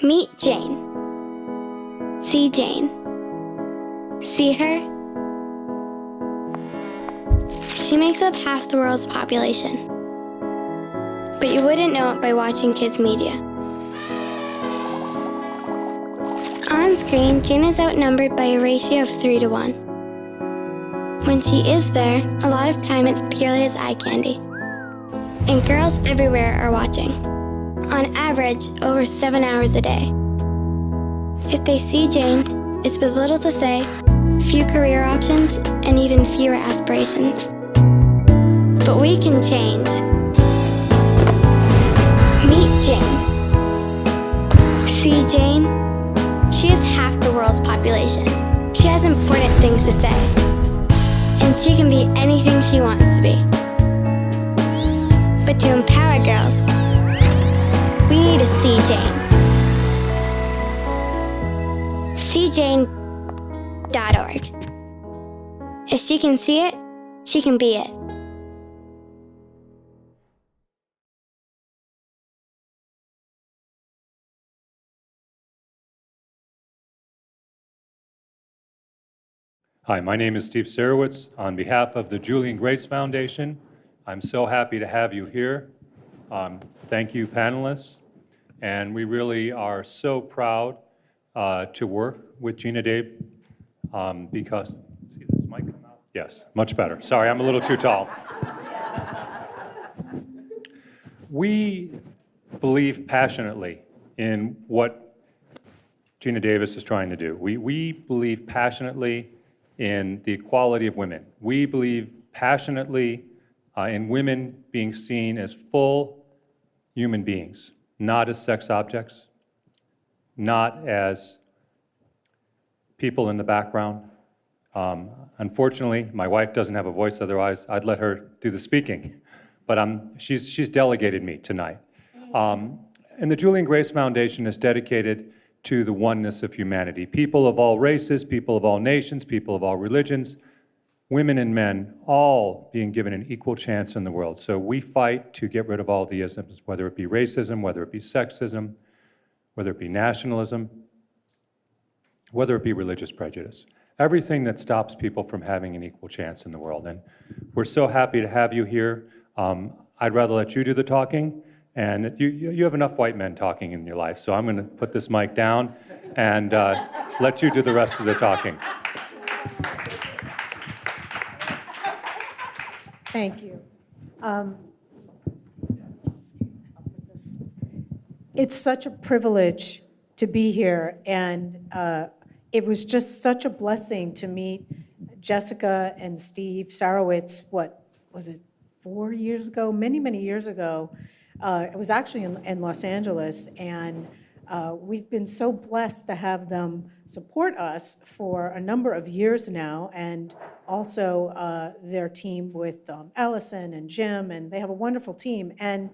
Meet Jane. See Jane. See her? She makes up half the world's population. But you wouldn't know it by watching kids' media. On screen, Jane is outnumbered by a ratio of 3 to 1. When she is there, a lot of time it's purely as eye candy. And girls everywhere are watching. On average, over 7 hours a day. If they see Jane, it's with little to say, few career options, and even fewer aspirations. But we can change. Meet Jane. See Jane? She is half the world's population. She has important things to say. And she can be anything she wants to be. But to empower girls, we need to see Jane. SeeJane.org. If she can see it, she can be it. Hi, my name is Steve Sarowitz. On behalf of the Julie and Grace Foundation, I'm so happy to have you here. Thank you, panelists. And we really are so proud to work with Geena Dave because, see this mic come out? Yes, much better. Sorry, I'm a little too tall. We believe passionately in what Geena Davis is trying to do. We believe passionately in the equality of women. We believe passionately in women being seen as full human beings, not as sex objects, not as people in the background. Unfortunately, my wife doesn't have a voice, otherwise I'd let her do the speaking. But she's delegated me tonight. And the Julie and Grace Foundation is dedicated to the oneness of humanity. People of all races, people of all nations, people of all religions, women and men, all being given an equal chance in the world. So we fight to get rid of all the isms, whether it be racism, whether it be sexism, whether it be nationalism, whether it be religious prejudice. Everything that stops people from having an equal chance in the world. And we're so happy to have you here. I'd rather let you do the talking. And you have enough white men talking in your life, so I'm going to put this mic down and let you do the rest of the talking. Thank you. It's such a privilege to be here, and it was just such a blessing to meet Jessica and Steve Sarowitz, what was it, 4 years ago? Many, many years ago. It was actually in Los Angeles, and we've been so blessed to have them support us for a number of years now, and also their team with Allison and Jim, and they have a wonderful team. And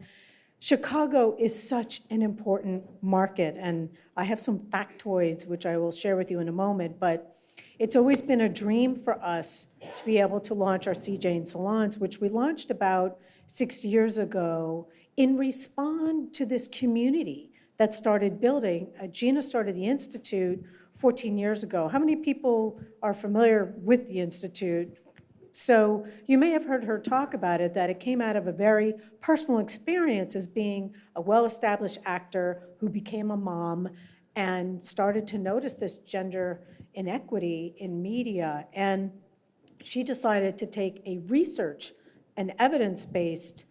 Chicago is such an important market, and I have some factoids which I will share with you in a moment, but it's always been a dream for us to be able to launch our See Jane salons, which we launched about 6 years ago in response to this community that started building. Geena started the Institute 14 years ago. How many people are familiar with the Institute? So you may have heard her talk about it, that it came out of a very personal experience as being a well-established actor who became a mom and started to notice this gender inequity in media. And she decided to take a research and evidence-based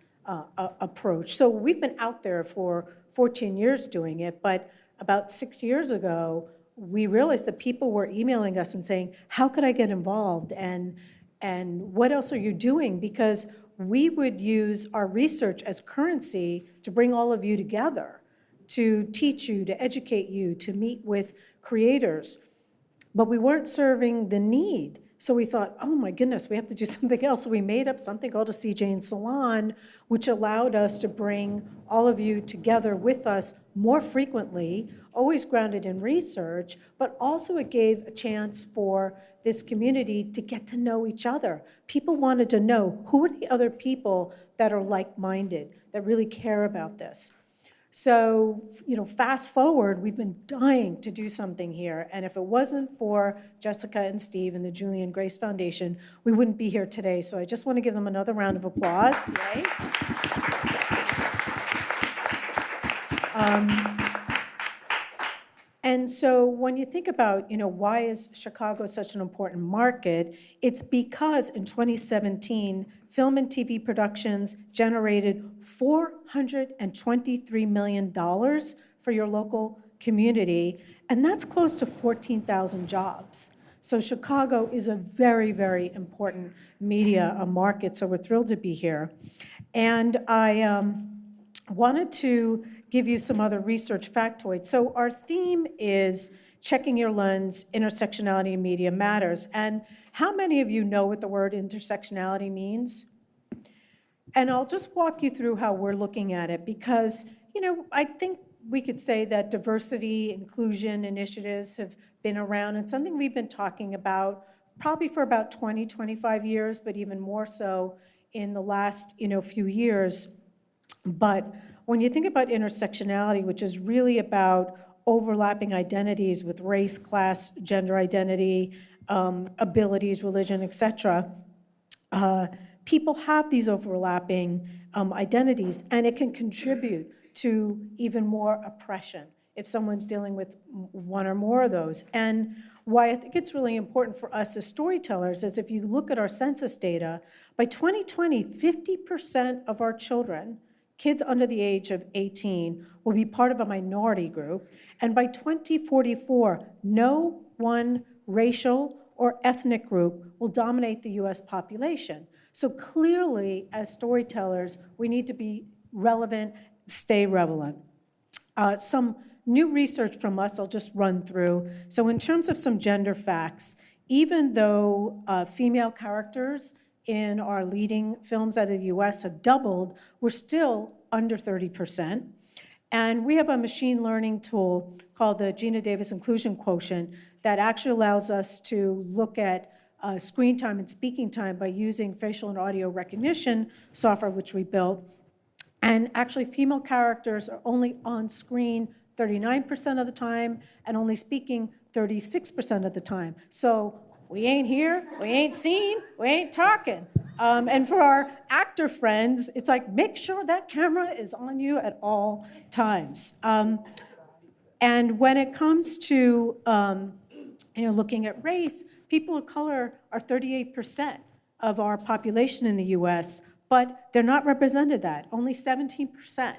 approach. So we've been out there for 14 years doing it, but about 6 years ago, we realized that people were emailing us and saying, how could I get involved? And what else are you doing? Because we would use our research as currency to bring all of you together, to teach you, to educate you, to meet with creators. But we weren't serving the need. So we thought, oh my goodness, we have to do something else. So we made up something called a See Jane Salon, which allowed us to bring all of you together with us more frequently, always grounded in research, but also it gave a chance for this community to get to know each other. People wanted to know who are the other people that are like-minded, that really care about this. So, fast forward, we've been dying to do something here. And if it wasn't for Jessica and Steve and the Julie and Grace Foundation, we wouldn't be here today. So I just want to give them another round of applause. Yay. And so when you think about, why is Chicago such an important market, it's because in 2017, film and TV productions generated $423 million for your local community, and that's close to 14,000 jobs. So Chicago is a very, very important media market, so we're thrilled to be here. And I wanted to give you some other research factoids. So our theme is checking your lens, intersectionality in media matters. And how many of you know what the word intersectionality means? And I'll just walk you through how we're looking at it because, I think we could say that diversity, inclusion initiatives have been around and something we've been talking about probably for about 20, 25 years, but even more so in the last, few years. But when you think about intersectionality, which is really about overlapping identities with race, class, gender identity, abilities, religion, et cetera, people have these overlapping identities, and it can contribute to even more oppression if someone's dealing with one or more of those. And why I think it's really important for us as storytellers is if you look at our census data, by 2020, 50% of our children, kids under the age of 18, will be part of a minority group. And by 2044, no one racial or ethnic group will dominate the US population. So clearly, as storytellers, we need to be relevant, stay relevant. Some new research from us I'll just run through. So in terms of some gender facts, even though female characters in our leading films out of the US have doubled, we're still under 30%. And we have a machine learning tool called the Geena Davis Inclusion Quotient that actually allows us to look at screen time and speaking time by using facial and audio recognition software, which we built. And actually, female characters are only on screen 39% of the time and only speaking 36% of the time. So we ain't here, we ain't seen, we ain't talking. And for our actor friends, it's like, make sure that camera is on you at all times. And when it comes to looking at race, people of color are 38% of our population in the US, but they're not represented that. Only 17%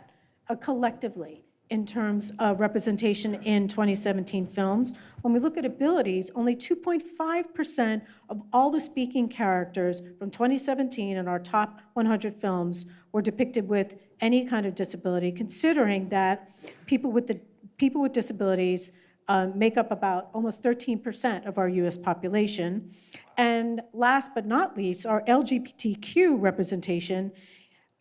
collectively in terms of representation in 2017 films. When we look at abilities, only 2.5% of all the speaking characters from 2017 in our top 100 films were depicted with any kind of disability, considering that people with disabilities make up about almost 13% of our US population. And last but not least, our LGBTQ representation.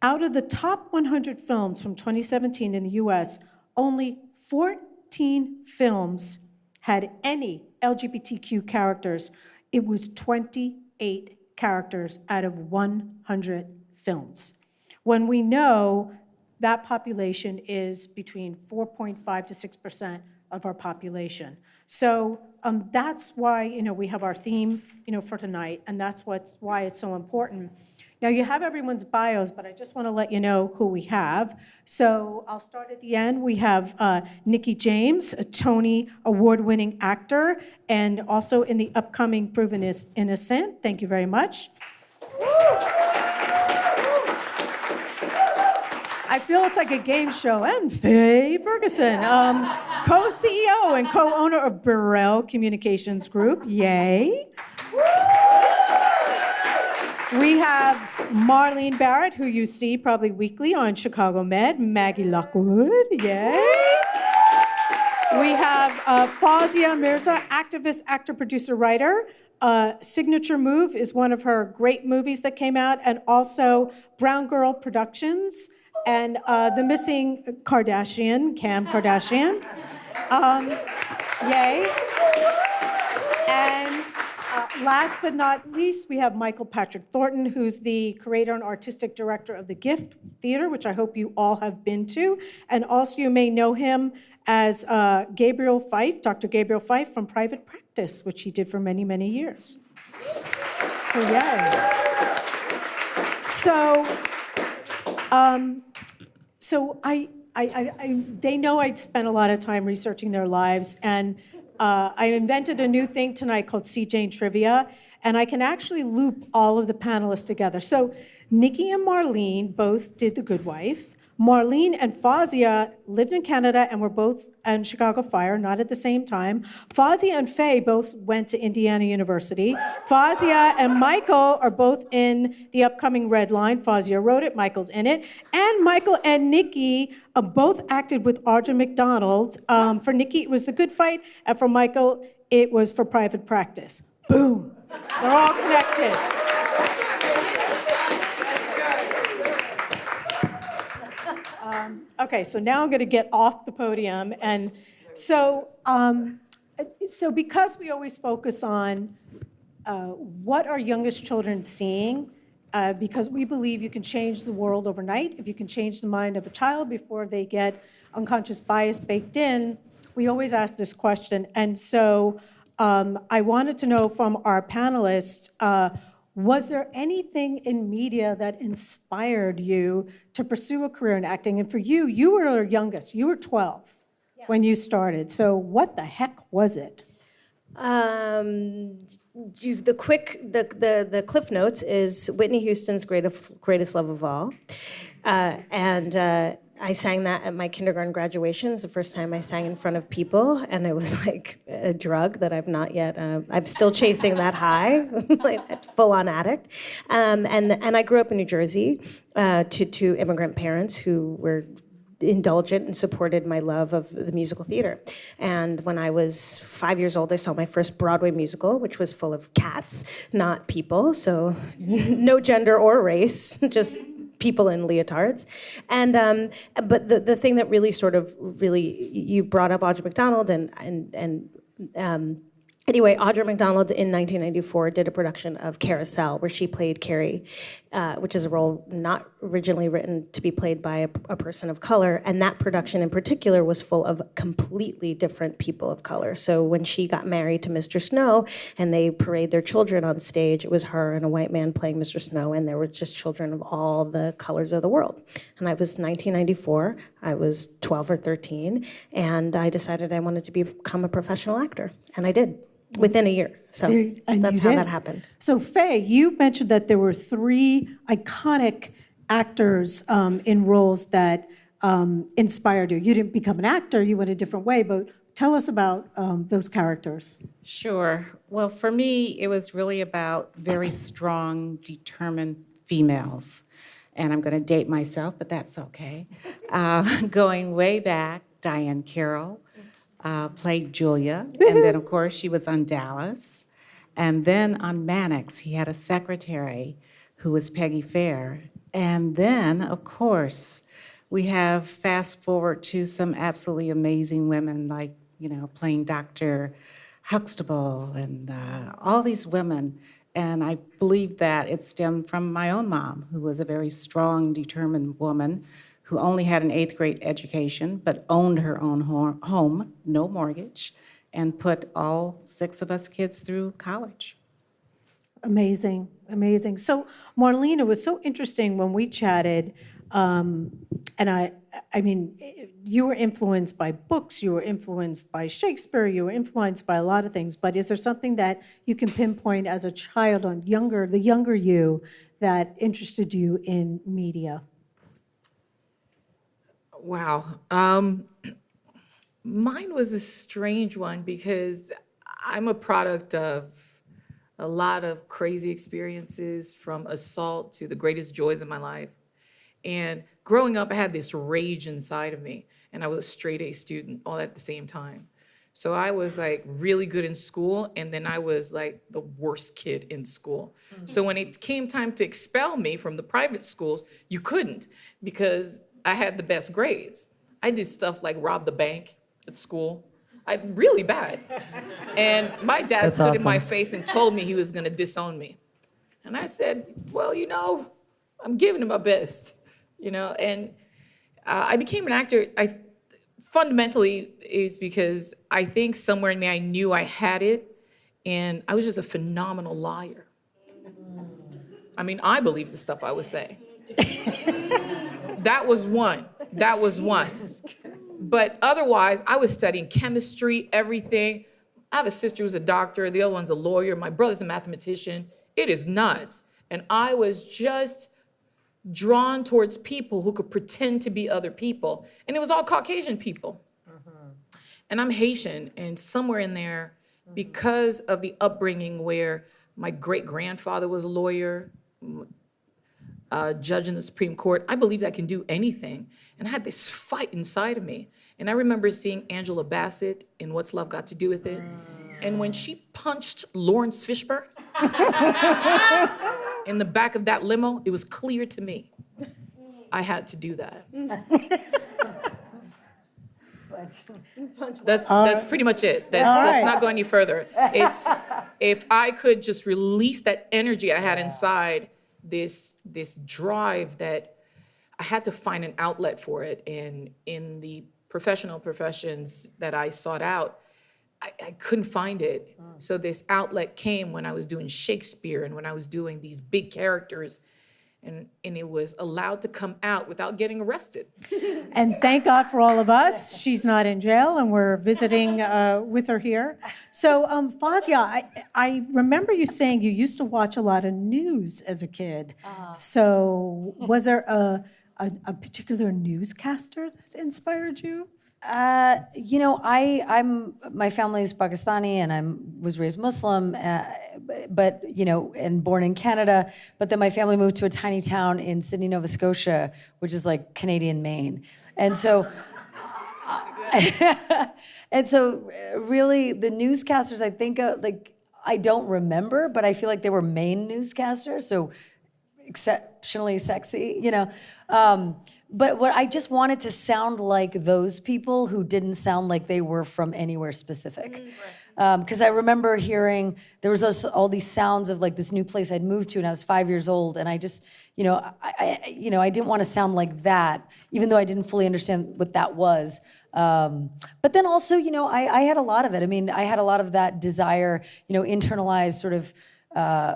Out of the top 100 films from 2017 in the US, only 14 films had any LGBTQ characters. It was 28 characters out of 100 films. When we know that population is between 4.5 to 6% of our population. So that's why we have our theme for tonight, and that's why it's so important. Now you have everyone's bios, but I just want to let you know who we have. So I'll start at the end. We have Nikki James, a Tony Award-winning actor, and also in the upcoming Proven Innocent. Thank you very much. I feel it's like a game show. And Faye Ferguson, co-CEO and co-owner of Burrell Communications Group. Yay. We have Marlene Barrett, who you see probably weekly on Chicago Med. Maggie Lockwood. Yay. We have Fawzia Mirza, activist, actor, producer, writer. Signature Move is one of her great movies that came out, and also Brown Girl Productions, and The Missing Kardashian, Kim Kardashian. Yay. And last but not least, we have Michael Patrick Thornton, who's the creator and artistic director of the Gift Theater, which I hope you all have been to. And also you may know him as Gabriel Fife, Dr. Gabriel Fife from Private Practice, which he did for many, many years. So yay. So they know I spent a lot of time researching their lives, and I invented a new thing tonight called C. Jane Trivia, and I can actually loop all of the panelists together. So Nikki and Marlene both did The Good Wife. Marlene and Fazia lived in Canada and were both in Chicago Fire, not at the same time. Fazia and Faye both went to Indiana University. Fazia and Michael are both in the upcoming Red Line. Fazia wrote it, Michael's in it. And Michael and Nikki both acted with Audra McDonald. For Nikki, it was The Good Fight, and for Michael, it was for Private Practice. Boom. They're all connected. Okay, so now I'm going to get off the podium. And so because we always focus on what are youngest children seeing, because we believe you can change the world overnight. If you can change the mind of a child before they get unconscious bias baked in, we always ask this question. And so I wanted to know from our panelists, was there anything in media that inspired you to pursue a career in acting? And for you, you were our youngest. You were 12 when you started. So what the heck was it? The Cliff Notes is Whitney Houston's Greatest Love of All. I sang that at my kindergarten graduation. It was the first time I sang in front of people, and it was like a drug that I've not yet, I'm still chasing that high, like full-on addict. And I grew up in New Jersey to immigrant parents who were indulgent and supported my love of the musical theater. And when I was 5 years old, I saw my first Broadway musical, which was full of cats, not people, so no gender or race, just people in leotards. And but the thing that really you brought up Audra McDonald anyway, Audra McDonald in 1994 did a production of Carousel where she played Carrie, which is a role not originally written to be played by a person of color. And that production in particular was full of completely different people of color. So when she got married to Mr. Snow and they parade their children on stage, it was her and a white man playing Mr. Snow, and there were just children of all the colors of the world. And that was 1994. I was 12 or 13, and I decided I wanted to become a professional actor, and I did. Within a year. So that's how that happened. So Faye, you mentioned that there were 3 iconic actors in roles that inspired you. You didn't become an actor, you went a different way, but tell us about those characters. Sure. Well, for me, it was really about very strong, determined females. And I'm going to date myself, but that's okay. Going way back, Diane Carroll, played Julia, and then of course she was on Dallas. And then on Mannix, he had a secretary who was Peggy Fair. And then, of course, we have fast forward to some absolutely amazing women like, playing Dr. Huxtable and all these women. And I believe that it stemmed from my own mom, who was a very strong, determined woman who only had an 8th grade education, but owned her own home, no mortgage, and put all 6 of us kids through college. Amazing, amazing. So Marlene, it was so interesting when we chatted, and I mean, you were influenced by books, you were influenced by Shakespeare, you were influenced by a lot of things, but is there something that you can pinpoint as a child the younger you, that interested you in media? Wow. Mine was a strange one because I'm a product of a lot of crazy experiences, from assault to the greatest joys of my life. And growing up, I had this rage inside of me, and I was a straight A student all at the same time. So I was like really good in school, and then I was like the worst kid in school. So when it came time to expel me from the private schools, you couldn't, because I had the best grades. I did stuff like rob the bank at school. Really bad. And my dad That's stood in my awesome. face and told me he was gonna disown me. And I said, well, I'm giving it my best, and I became an actor. I fundamentally is because I think somewhere in me I knew I had it, and I was just a phenomenal liar. I mean, I believed the stuff I was saying. That was one. That was one. But otherwise, I was studying chemistry, everything. I have a sister who's a doctor, the other one's a lawyer, my brother's a mathematician. It is nuts. And I was just drawn towards people who could pretend to be other people. And it was all Caucasian people. And I'm Haitian, and somewhere in there, because of the upbringing where my great-grandfather was a lawyer, judge in the Supreme Court, I believed I can do anything. And I had this fight inside of me. And I remember seeing Angela Bassett in What's Love Got to Do with It? And when she punched Lawrence Fishburne in the back of that limo, it was clear to me I had to do that. That's pretty much it. Let's not go any further. It's if I could just release that energy I had inside, this drive that I had to find an outlet for it. And in the professional professions that I sought out, I couldn't find it. So this outlet came when I was doing Shakespeare and when I was doing these big characters. And it was allowed to come out without getting arrested. And thank God for all of us, she's not in jail, and we're visiting with her here. So, Fazia, I remember you saying you used to watch a lot of news as a kid. So, was there a particular newscaster that inspired you? My family's Pakistani and I was raised Muslim, but and born in Canada. But then my family moved to a tiny town in Sydney, Nova Scotia, which is like Canadian Maine, and so. And so, really, the newscasters I think of, I don't remember, but I feel like they were Maine newscasters, so exceptionally sexy, But what I just wanted to sound like those people who didn't sound like they were from anywhere specific. Because I remember hearing, there was all these sounds of like this new place I'd moved to and I was 5 years old, and I just, I didn't want to sound like that, even though I didn't fully understand what that was. But then also, I had a lot of it. I mean, I had a lot of that desire, internalized sort of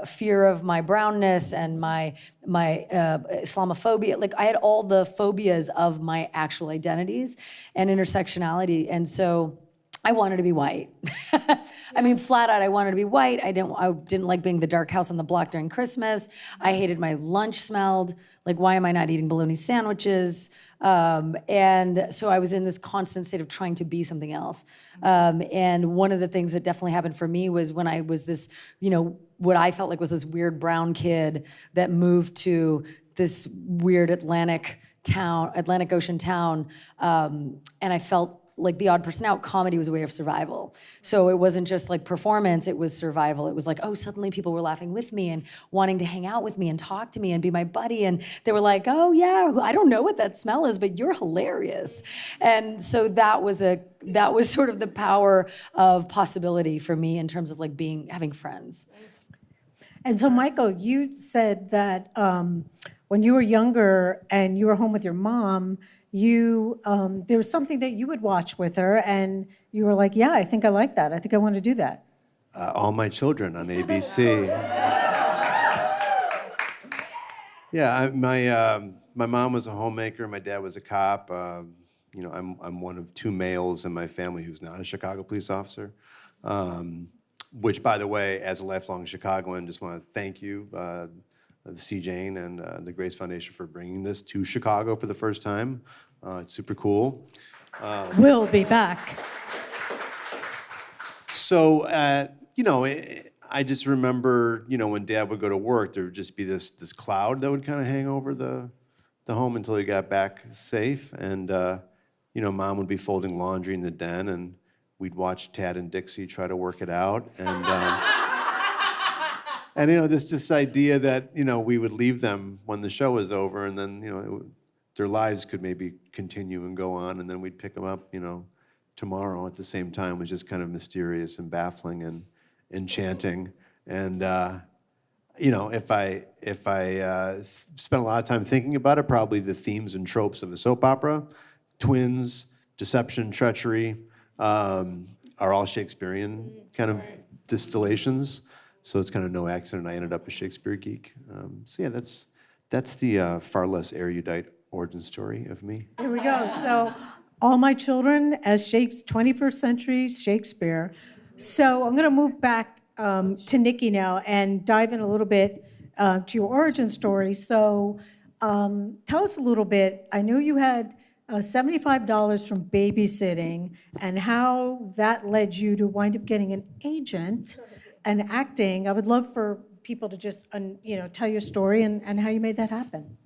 fear of my brownness and my Islamophobia. Like I had all the phobias of my actual identities and intersectionality. And so I wanted to be white. I mean, flat out, I wanted to be white. I didn't like being the dark house on the block during Christmas. I hated my lunch smelled. Like, why am I not eating bologna sandwiches? And so I was in this constant state of trying to be something else. And one of the things that definitely happened for me was when I was this, what I felt like was this weird brown kid that moved to this weird Atlantic Ocean town. And I felt like the odd person out, comedy was a way of survival. So it wasn't just like performance, it was survival. It was like, oh, suddenly people were laughing with me and wanting to hang out with me and talk to me and be my buddy. And they were like, oh yeah, I don't know what that smell is, but you're hilarious. And so that was sort of the power of possibility for me in terms of like having friends. And so, Michael, you said that when you were younger and you were home with your mom, there was something that you would watch with her, and you were like, yeah, I think I like that. I think I want to do that. All My Children on ABC. Yeah, my mom was a homemaker. My dad was a cop. I'm one of two males in my family who's not a Chicago police officer. Which, by the way, as a lifelong Chicagoan, just want to thank you, C. Jane and the Grace Foundation for bringing this to Chicago for the first time. It's super cool. We'll be back. So, I just remember, when Dad would go to work, there would just be this cloud that would kind of hang over the home until he got back safe. And, Mom would be folding laundry in the den, and we'd watch Tad and Dixie try to work it out. And, this idea that, we would leave them when the show was over, and then, their lives could maybe continue and go on, and then we'd pick them up, tomorrow at the same time was just kind of mysterious and baffling and enchanting. And if I spent a lot of time thinking about it, probably the themes and tropes of a soap opera, twins, deception, treachery, are all Shakespearean kind of distillations. So it's kind of no accident I ended up a Shakespeare geek. So yeah, that's the far less erudite origin story of me. Here we go. So all my children as 21st century Shakespeare. So I'm going to move back to Nikki now and dive in a little bit to your origin story. So tell us a little bit. I know you had $75 from babysitting and how that led you to wind up getting an agent and acting. I would love for people to just tell your story and how you made that happen.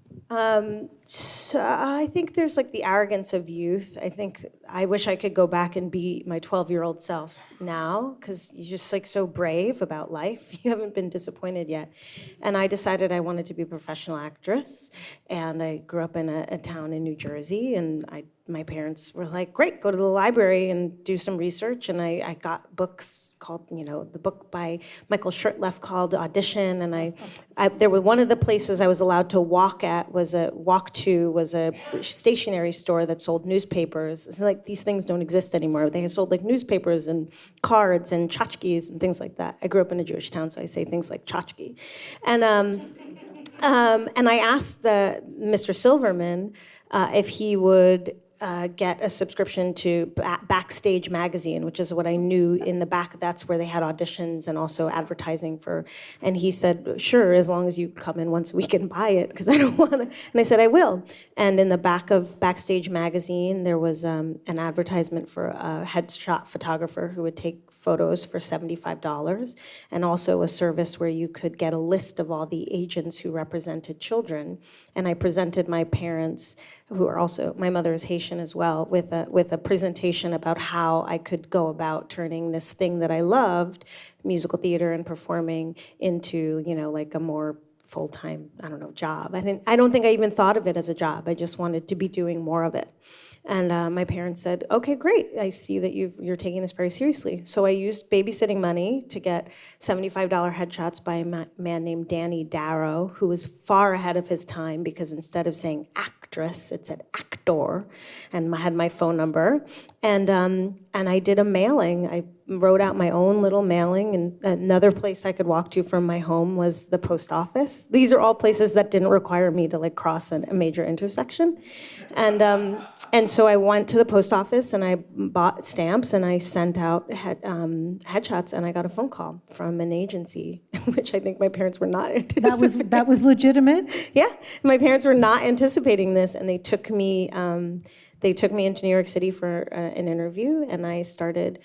So I think there's like the arrogance of youth. I think I wish I could go back and be my 12-year-old self now, because you're just like so brave about life. You haven't been disappointed yet. And I decided I wanted to be a professional actress. And I grew up in a town in New Jersey, and my parents were like, great, go to the library and do some research. And I got books called, the book by Michael Shurtleff called Audition. And there were one of the places I was allowed to walk to was a stationery store that sold newspapers. It's like these things don't exist anymore. They sold like newspapers and cards and tchotchkes and things like that. I grew up in a Jewish town, so I say things like tchotchke. And I asked Mr. Silverman if he would get a subscription to Backstage magazine, which is what I knew in the back. That's where they had auditions and also advertising for. And he said, sure, as long as you come in once a week and buy it, because I don't want to. And I said, I will. And in the back of Backstage magazine, there was an advertisement for a headshot photographer who would take photos for $75, and also a service where you could get a list of all the agents who represented children. And I presented my parents, who are also, my mother is Haitian as well, with a presentation about how I could go about turning this thing that I loved, musical theater and performing, into, like a more full-time, job. I don't think I even thought of it as a job. I just wanted to be doing more of it. And my parents said, okay, great. I see that you're taking this very seriously. So I used babysitting money to get $75 headshots by a man named Danny Darrow, who was far ahead of his time, because instead of saying actress, it said actor, and I had my phone number. And I did a mailing. I wrote out my own little mailing, and another place I could walk to from my home was the post office. These are all places that didn't require me to cross a major intersection. And so I went to the post office and I bought stamps and I sent out headshots, and I got a phone call from an agency, which I think my parents were not anticipating. That was legitimate? Yeah, my parents were not anticipating this, and they took me into New York City for an interview, and I started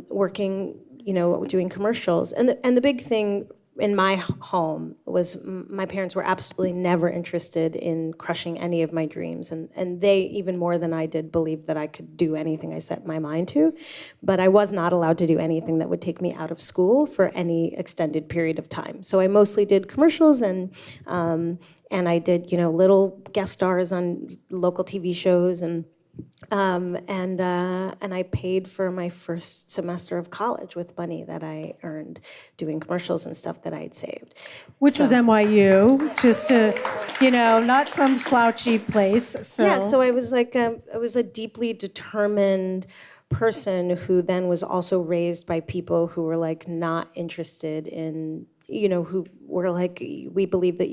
working, doing commercials. And the big thing in my home was my parents were absolutely never interested in crushing any of my dreams. And they, even more than I did, believed that I could do anything I set my mind to. But I was not allowed to do anything that would take me out of school for any extended period of time. So I mostly did commercials, and I did, little guest stars on local TV shows, and I paid for my first semester of college with money that I earned doing commercials and stuff that I had saved. Which was NYU, just to, not some slouchy place. So. Yeah, so I was I was a deeply determined person who then was also raised by people who were not interested in, who were we believe that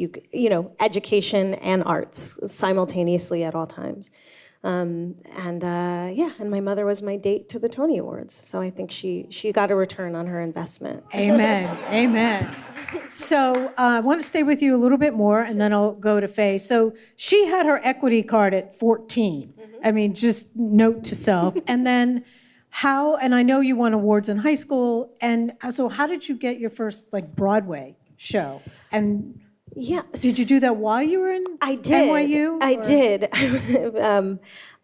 education and arts simultaneously at all times. And my mother was my date to the Tony Awards. So I think she got a return on her investment. Amen, amen. So I want to stay with you a little bit more, and then I'll go to Faye. So she had her equity card at 14. I mean, just note to self. And then and I know you won awards in high school, and so how did you get your first Broadway show? And yeah, did you do that while you were in NYU? I did.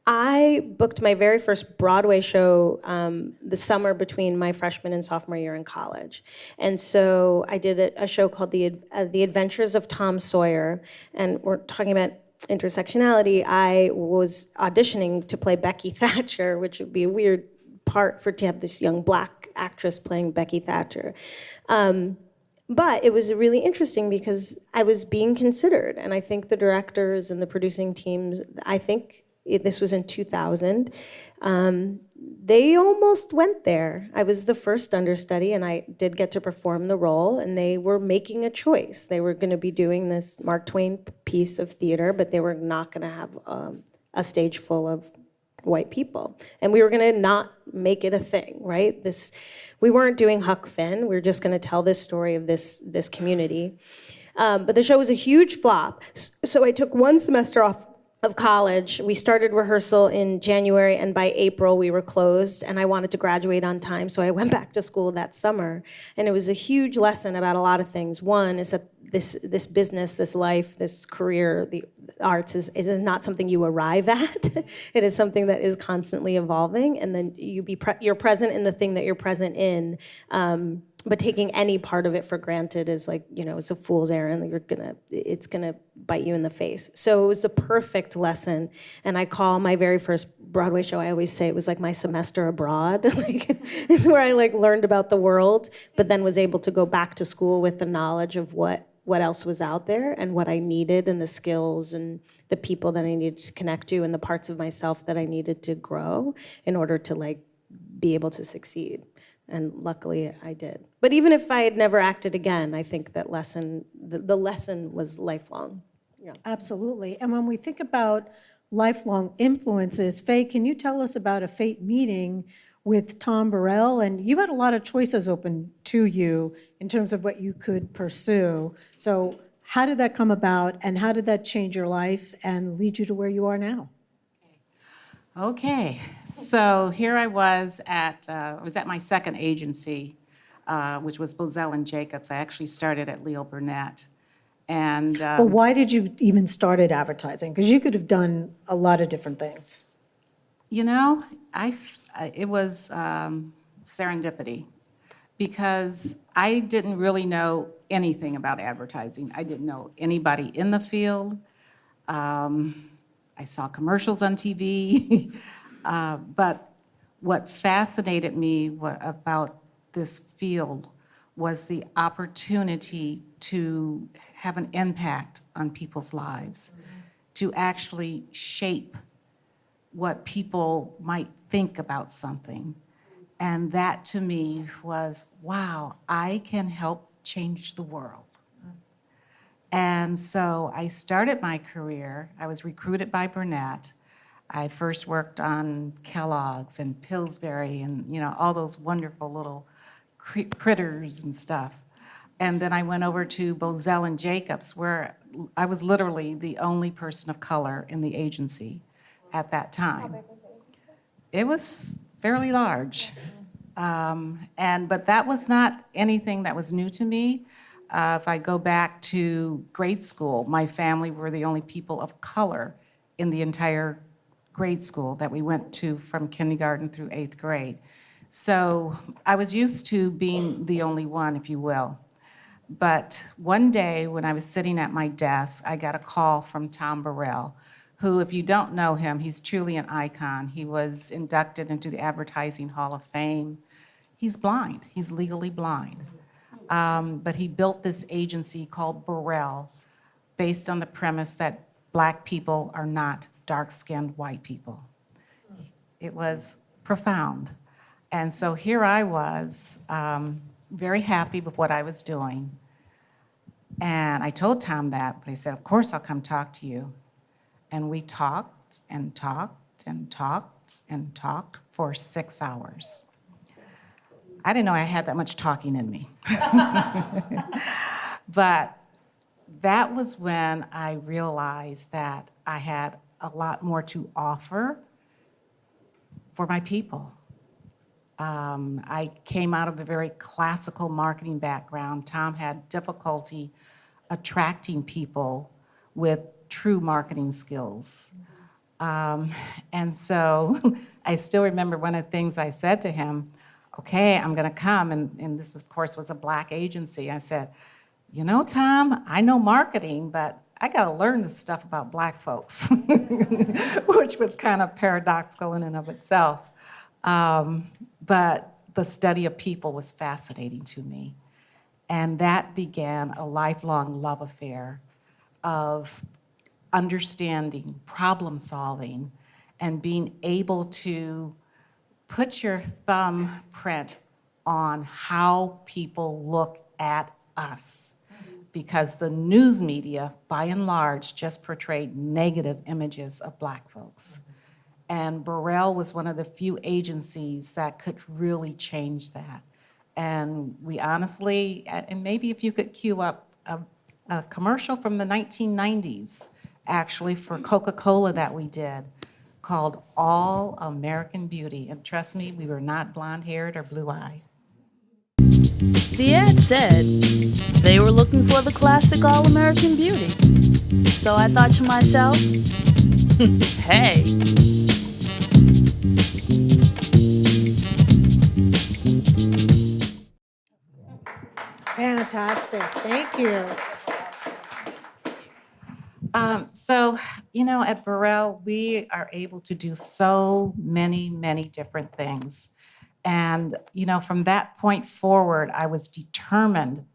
I booked my very first Broadway show the summer between my freshman and sophomore year in college. And so I did a show called The Adventures of Tom Sawyer. And we're talking about Intersectionality, I was auditioning to play Becky Thatcher, which would be a weird part to have this young black actress playing Becky Thatcher. But it was really interesting because I was being considered, and I think the directors and the producing teams, this was in 2000, they almost went there. I was the first understudy, and I did get to perform the role, and they were making a choice. They were going to be doing this Mark Twain piece of theater, but they were not going to have a stage full of white people. And we were going to not make it a thing, right? We weren't doing Huck Finn. We were just going to tell this story of this community. But the show was a huge flop. So I took one semester off of college. We started rehearsal in January, and by April we were closed, and I wanted to graduate on time, so I went back to school that summer. And it was a huge lesson about a lot of things. One is that this business, this life, this career, the arts is not something you arrive at. It is something that is constantly evolving, and then you're present in the thing that you're present in. But taking any part of it for granted is it's a fool's errand. It's gonna bite you in the face. So it was the perfect lesson. And I call my very first Broadway show, I always say it was like my semester abroad. It's where I learned about the world, but then was able to go back to school with the knowledge of what else was out there and what I needed and the skills and the people that I needed to connect to and the parts of myself that I needed to grow in order to be able to succeed. And luckily I did. But even if I had never acted again, I think that the lesson was lifelong. Yeah. Absolutely. And when we think about lifelong influences, Faye, can you tell us about a fate meeting with Tom Burrell? And you had a lot of choices open to you in terms of what you could pursue. So how did that come about, and how did that change your life and lead you to where you are now? Okay, so here I was at my second agency, which was Bozell and Jacobs. I actually started at Leo Burnett. And But why did you even start at advertising? Because you could have done a lot of different things. It was serendipity, because I didn't really know anything about advertising. I didn't know anybody in the field. I saw commercials on TV, but what fascinated me about this field was the opportunity to have an impact on people's lives, to actually shape what people might think about something. And that to me was, wow, I can help change the world. And so I started my career. I was recruited by Burnett. I first worked on Kellogg's and Pillsbury and all those wonderful little critters and stuff. And then I went over to Bozell and Jacobs, where I was literally the only person of color in the agency at that time. It was fairly large. But that was not anything that was new to me. If I go back to grade school, my family were the only people of color in the entire grade school that we went to from kindergarten through 8th grade. So I was used to being the only one, if you will. But one day when I was sitting at my desk, I got a call from Tom Burrell, who, if you don't know him, he's truly an icon. He was inducted into the Advertising Hall of Fame. He's blind, he's legally blind. But he built this agency called Burrell based on the premise that Black people are not dark-skinned white people. It was profound. And so here I was, very happy with what I was doing. And I told Tom that, but he said, of course I'll come talk to you. And we talked and talked and talked and talked for 6 hours. I didn't know I had that much talking in me. But that was when I realized that I had a lot more to offer for my people. I came out of a very classical marketing background. Tom had difficulty attracting people with true marketing skills. And so I still remember one of the things I said to him, okay, I'm gonna come, and this of course was a Black agency. I said, Tom, I know marketing, but I got to learn this stuff about Black folks, which was kind of paradoxical in and of itself. But the study of people was fascinating to me. And that began a lifelong love affair of understanding, problem solving, and being able to put your thumbprint on how people look at us. Because the news media, by and large, just portrayed negative images of Black folks. And Burrell was one of the few agencies that could really change that. And we honestly, and maybe if you could cue up a commercial from the 1990s, actually for Coca-Cola that we did, called All American Beauty. And trust me, we were not blonde-haired or blue-eyed. The ad said they were looking for the classic All-American Beauty. So I thought to myself, hey. Fantastic. Thank you. So, at Burrell, we are able to do so many, many different things. And, from that point forward, I was determined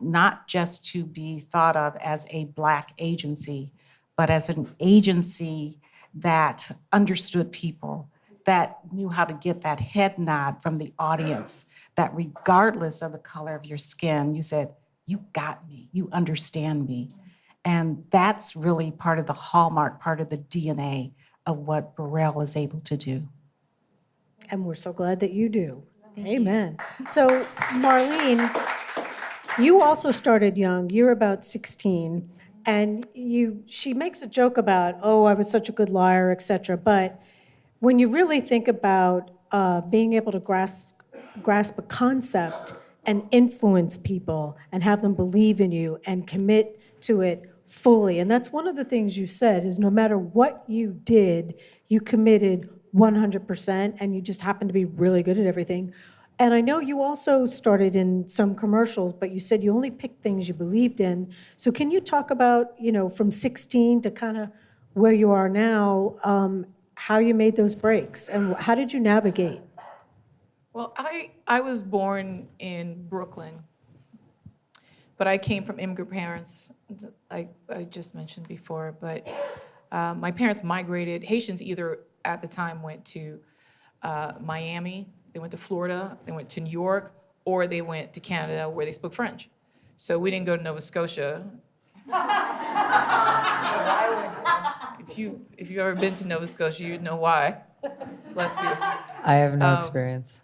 not just to be thought of as a Black agency, but as an agency that understood people, that knew how to get that head nod from the audience, that regardless of the color of your skin, you said, you got me, you understand me. And that's really part of the hallmark, part of the DNA of what Burrell is able to do. And we're so glad that you do. Amen. So, Marlene, you also started young. You're about 16, and she makes a joke about, oh, I was such a good liar, et cetera. But when you really think about being able to grasp a concept and influence people and have them believe in you and commit to it fully, and that's one of the things you said, is no matter what you did, you committed 100%, and you just happened to be really good at everything. And I know you also started in some commercials, but you said you only picked things you believed in. So can you talk about, from 16 to kind of where you are now, how you made those breaks and how did you navigate? Well, I was born in Brooklyn, but I came from immigrant parents, I just mentioned before, but my parents migrated. Haitians either at the time went to Miami, they went to Florida, they went to New York, or they went to Canada where they spoke French. So we didn't go to Nova Scotia. If you've ever been to Nova Scotia, you'd know why. Bless you. I have no experience.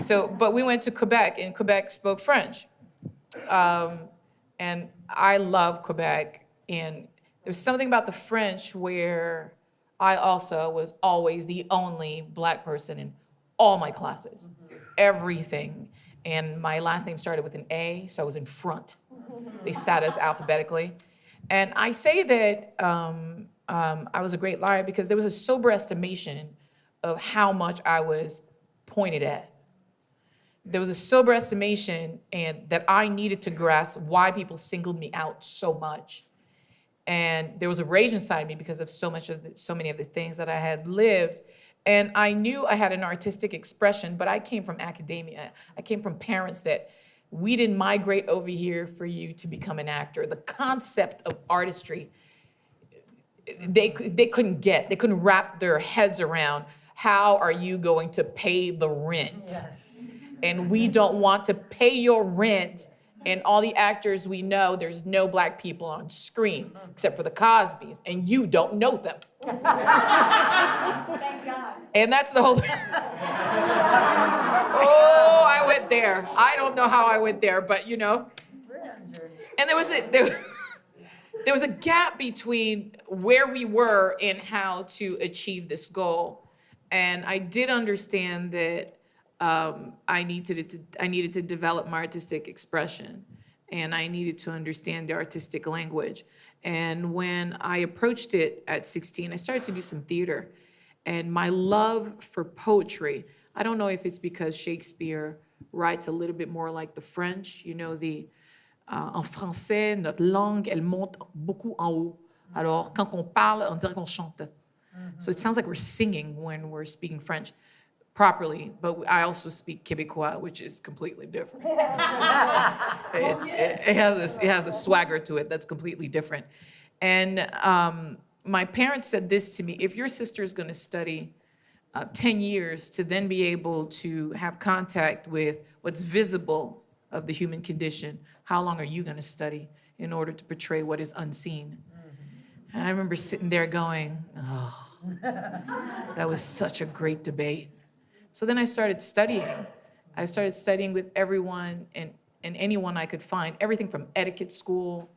But we went to Quebec, and Quebec spoke French. And I love Quebec, and there's something about the French where I also was always the only Black person in all my classes, everything. And my last name started with an A, so I was in front. They sat us alphabetically. And I say that I was a great liar because there was a sober estimation of how much I was pointed at. There was a sober estimation and that I needed to grasp why people singled me out so much. And there was a rage inside me because of so many of the things that I had lived. And I knew I had an artistic expression, but I came from academia. I came from parents that we didn't migrate over here for you to become an actor. The concept of artistry, they couldn't wrap their heads around. How are you going to pay the rent? Yes. And we don't want to pay your rent. And all the actors we know, there's no Black people on screen except for the Cosbys, and you don't know them. Thank God. And that's the whole. Oh, I went there. I don't know how I went there, but And there was a gap between where we were and how to achieve this goal. And I did understand that I needed to develop my artistic expression, and I needed to understand the artistic language. And when I approached it at 16, I started to do some theater. And my love for poetry, I don't know if it's because Shakespeare writes a little bit more like the French, the En français, notre langue, elle monte beaucoup en haut. Alors, quand on parle, on dirait qu'on chante. So it sounds like we're singing when we're speaking French properly, but I also speak Québécois, which is completely different. It has a swagger to it that's completely different. And my parents said this to me: if your sister is going to study 10 years to then be able to have contact with what's visible of the human condition, how long are you going to study in order to portray what is unseen? And I remember sitting there going, oh, that was such a great debate. So then I started studying. I started studying with everyone and anyone I could find, everything from etiquette school.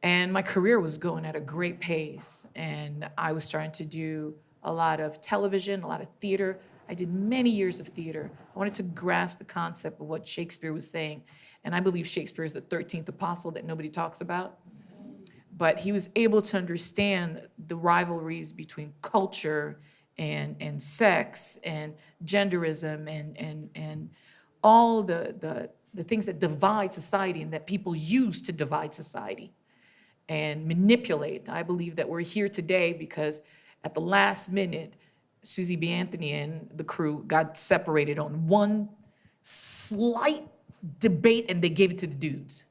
And my career was going at a great pace. And I was starting to do a lot of television, a lot of theater. I did many years of theater. I wanted to grasp the concept of what Shakespeare was saying. And I believe Shakespeare is the 13th apostle that nobody talks about. But he was able to understand the rivalries between culture and sex and genderism and all the things that divide society and that people use to divide society and manipulate. I believe that we're here today because at the last minute, Susie B. Anthony and the crew got separated on one slight debate and they gave it to the dudes.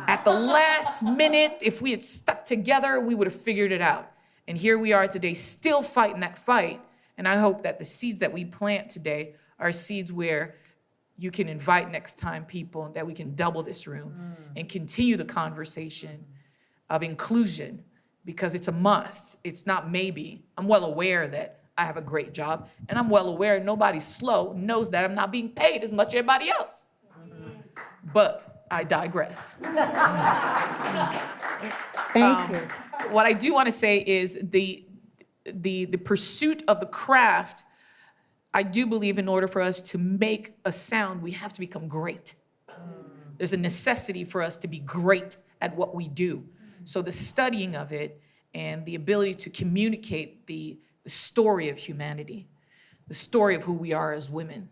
At the last minute, if we had stuck together, we would have figured it out. And here we are today, still fighting that fight. And I hope that the seeds that we plant today are seeds where you can invite next time people, that we can double this room and continue the conversation of inclusion, because it's a must. It's not maybe. I'm well aware that I have a great job, and I'm well aware nobody's slow knows that I'm not being paid as much as everybody else. But I digress. Thank you. What I do want to say is the pursuit of the craft. I do believe in order for us to make a sound, we have to become great. There's a necessity for us to be great at what we do. So the studying of it and the ability to communicate the story of humanity, the story of who we are as women,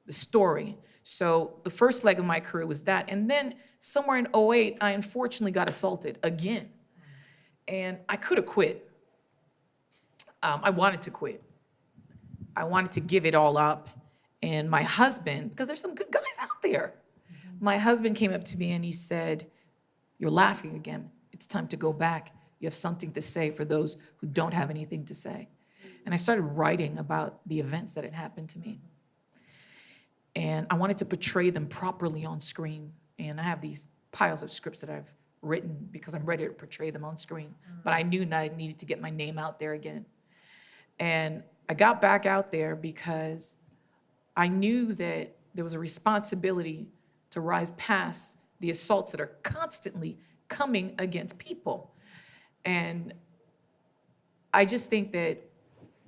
the story. So the first leg of my career was that. And then somewhere in 2008, I unfortunately got assaulted again. And I could have quit. I wanted to quit. I wanted to give it all up. And my husband, because there's some good guys out there, my husband came up to me and he said, "You're laughing again. It's time to go back. You have something to say for those who don't have anything to say." And I started writing about the events that had happened to me. And I wanted to portray them properly on screen. And I have these piles of scripts that I've written because I'm ready to portray them on screen. But I knew that I needed to get my name out there again. And I got back out there because I knew that there was a responsibility to rise past the assaults that are constantly coming against people. And I just think that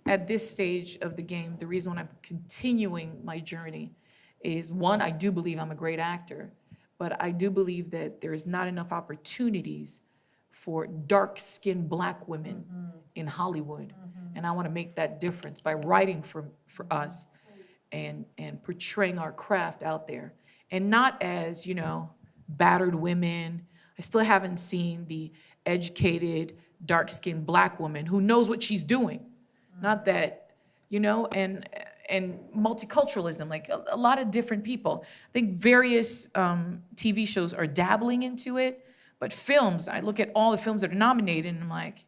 at this stage of the game, the reason why I'm continuing my journey is, one, I do believe I'm a great actor, but I do believe that there is not enough opportunities for dark-skinned Black women in Hollywood. And I want to make that difference by writing for us and portraying our craft out there. And not as, battered women. I still haven't seen the educated, dark-skinned Black woman who knows what she's doing. Not that, and multiculturalism, like a lot of different people. I think various TV shows are dabbling into it, but films, I look at all the films that are nominated and I'm like,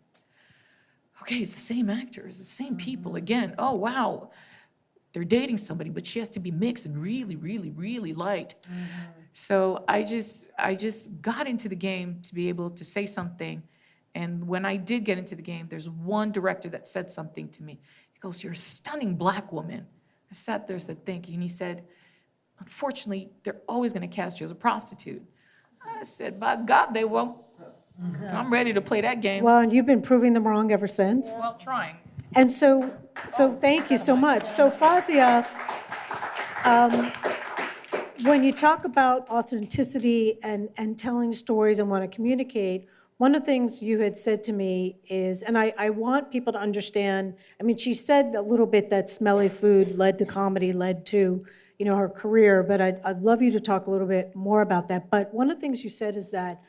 okay, it's the same actors, the same people again. Oh, wow, they're dating somebody, but she has to be mixed and really, really, really light. So I just got into the game to be able to say something. And when I did get into the game, there's one director that said something to me. He goes, "You're a stunning Black woman." I sat there and said, "Thank you." And he said, "Unfortunately, they're always going to cast you as a prostitute." I said, "By God, they won't." I'm ready to play that game. Well, and you've been proving them wrong ever since. Well, trying. And so thank you so much. So Fawzia, when you talk about authenticity and telling stories and want to communicate, one of the things you had said to me is, and I want people to understand, she said a little bit that smelly food led to comedy, led to, her career, but I'd love you to talk a little bit more about that. But one of the things you said is that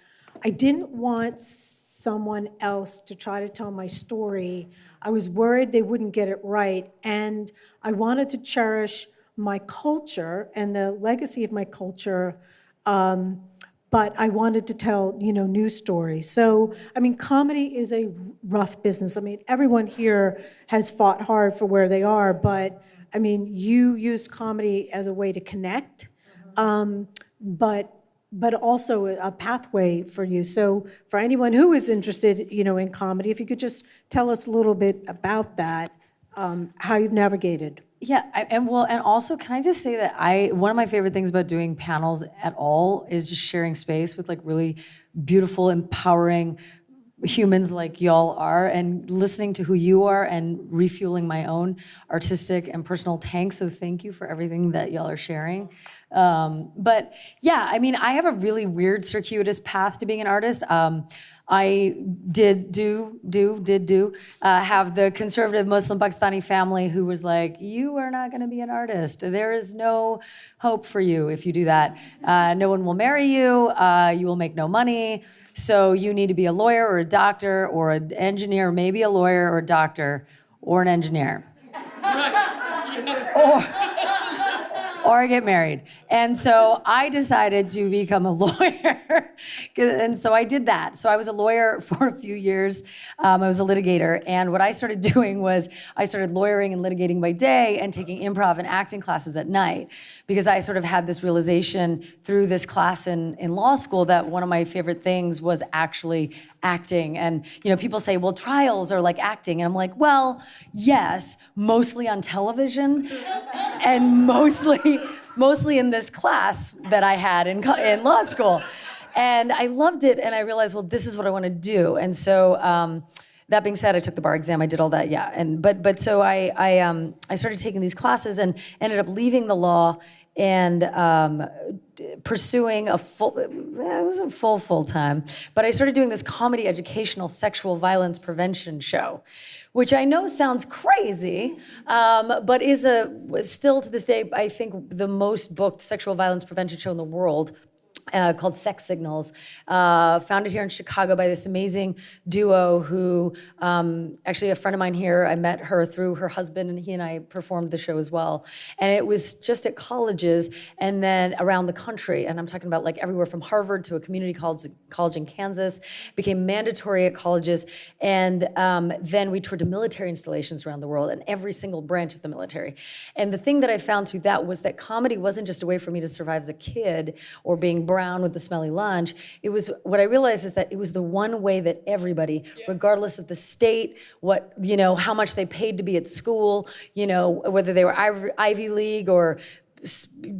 I didn't want someone else to try to tell my story. I was worried they wouldn't get it right, and I wanted to cherish my culture and the legacy of my culture, but I wanted to tell, new stories. So, comedy is a rough business. Everyone here has fought hard for where they are, but, you used comedy as a way to connect, but also a pathway for you. So for anyone who is interested, in comedy, if you could just tell us a little bit about that, how you've navigated. Yeah, and also, can I just say that one of my favorite things about doing panels at all is just sharing space with like really beautiful, empowering humans like y'all are, and listening to who you are and refueling my own artistic and personal tank. So thank you for everything that y'all are sharing. But yeah, I have a really weird circuitous path to being an artist. I did have the conservative Muslim Pakistani family who was like, you are not gonna be an artist. There is no hope for you if you do that. No one will marry you, you will make no money. So you need to be a lawyer or a doctor or an engineer, maybe a lawyer or a doctor or an engineer. Or get married. And so I decided to become a lawyer. And so I did that. So I was a lawyer for a few years. I was a litigator. And what I started doing was I started lawyering and litigating by day and taking improv and acting classes at night. Because I sort of had this realization through this class in law school that one of my favorite things was actually acting. And people say, well, trials are like acting. And I'm like, well, yes, mostly on television and mostly in this class that I had in law school. And I loved it, and I realized, well, this is what I want to do. And so that being said, I took the bar exam, I did all that, yeah. But so I started taking these classes and ended up leaving the law and pursuing it wasn't full time, but I started doing this comedy educational sexual violence prevention show, which I know sounds crazy, but is still to this day, I think, the most booked sexual violence prevention show in the world. Called Sex Signals, founded here in Chicago by this amazing duo who, actually a friend of mine here, I met her through her husband, and he and I performed the show as well. And it was just at colleges and then around the country, and I'm talking about like everywhere from Harvard to a community college in Kansas, became mandatory at colleges, and then we toured to military installations around the world and every single branch of the military. And the thing that I found through that was that comedy wasn't just a way for me to survive as a kid or being brown with the smelly lunch. It was, what I realized is that it was the one way that everybody, regardless of the state, how much they paid to be at school, whether they were Ivy League or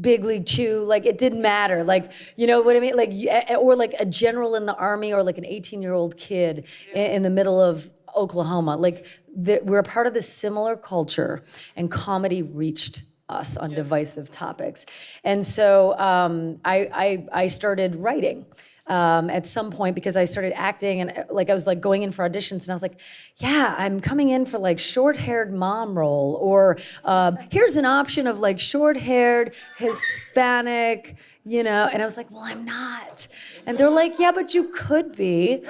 big league chew, like it didn't matter, like, you know what I mean? Like, or like a general in the army or like an 18-year-old kid in the middle of Oklahoma. Like we're a part of this similar culture, and comedy reached us on divisive topics. And so I started writing at some point because I started acting, and like I was like going in for auditions, and I was like, yeah, I'm coming in for like short-haired mom role, or here's an option of like short-haired Hispanic, and I was like, well, I'm not. And they're like, yeah, but you could be.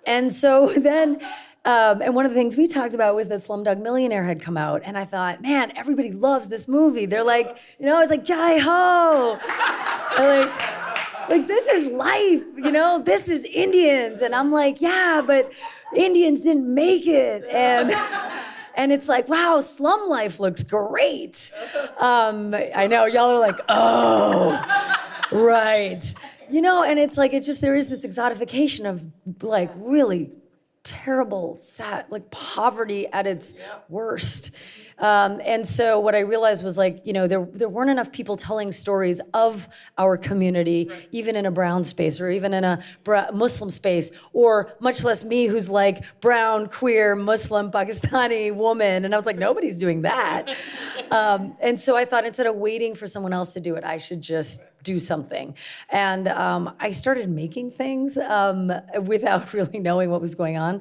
And so then, and one of the things we talked about was that Slumdog Millionaire had come out, and I thought, man, everybody loves this movie. They're like, it's like, Jai Ho! And like this is life, this is Indians. And I'm like, yeah, but Indians didn't make it. And it's like, wow, slum life looks great. I know, y'all are like, oh, right. And it's like, there is this exotification of like really terrible, sad, like poverty at its worst. And so what I realized was like, there weren't enough people telling stories of our community, even in a brown space or even in a Muslim space, or much less me who's like brown, queer, Muslim, Pakistani woman. And I was like, nobody's doing that. And so I thought instead of waiting for someone else to do it, I should just do something. And I started making things without really knowing what was going on.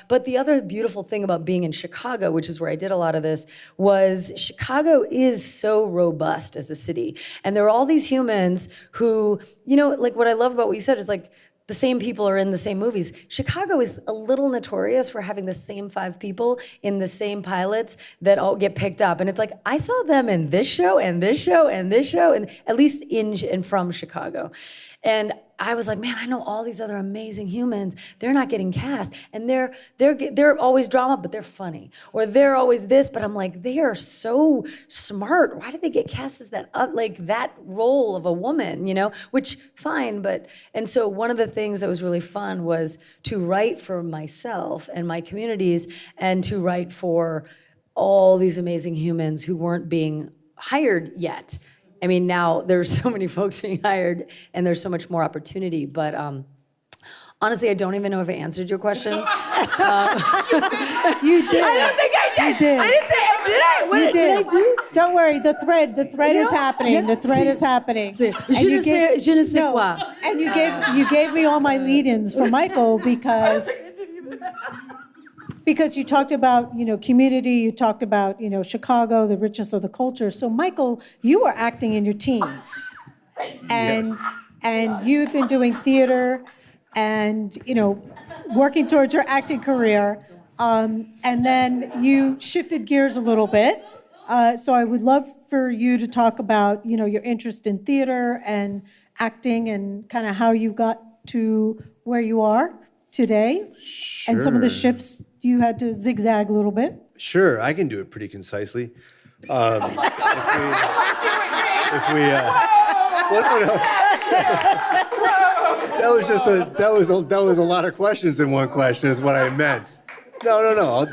But the other beautiful thing about being in Chicago, which is where I did a lot of this, was Chicago is so robust as a city. And there are all these humans who, like what I love about what you said is like, the same people are in the same movies. Chicago is a little notorious for having the same 5 people in the same pilots that all get picked up. And it's like, I saw them in this show and this show and this show, and at least in and from Chicago. And I was like, man, I know all these other amazing humans. They're not getting cast, and they're always drama, but they're funny, or they're always this. But I'm like, they are so smart. Why did they get cast as that role of a woman? Which fine, but and so one of the things that was really fun was to write for myself and my communities, and to write for all these amazing humans who weren't being hired yet. I mean, now there's so many folks being hired and there's so much more opportunity, but honestly, I don't even know if I answered your question. You did. I don't think I did. You did. I didn't say it, did I? What You did. I do? Don't worry, the thread is happening. Yeah. The thread is happening. Je And you ne sais no, quoi. And you gave me all my lead-ins for Michael because you talked about, community, you talked about, Chicago, the richness of the culture. So Michael, you were acting in your teens. And Yes. and you've been doing theater and, working towards your acting career. And then you shifted gears a little bit. So I would love for you to talk about, your interest in theater and acting and kind of how you got to where you are today. And some of the Sure. shifts you had to zigzag a little bit. Sure, I can do it pretty concisely. Well, no. That was a lot of questions in one question, is what I meant. No.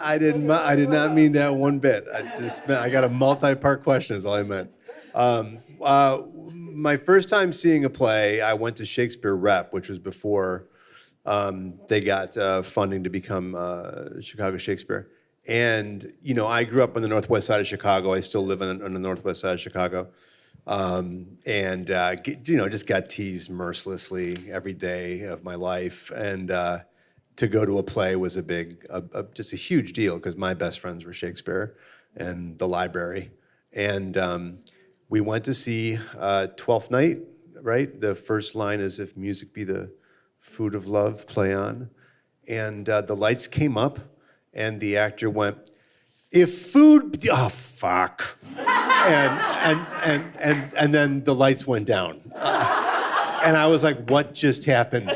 I did not mean that one bit. I got a multi-part question is all I meant. My first time seeing a play, I went to Shakespeare Rep, which was before they got funding to become Chicago Shakespeare. And, I grew up on the northwest side of Chicago. I still live on the northwest side of Chicago. Just got teased mercilessly every day of my life. And to go to a play was just a huge deal, because my best friends were Shakespeare and the library. And we went to see Twelfth Night, right? The first line is, "If music be the food of love, play on." And the lights came up, and the actor went, "If food, oh fuck," and then the lights went down, and I was like, "What just happened?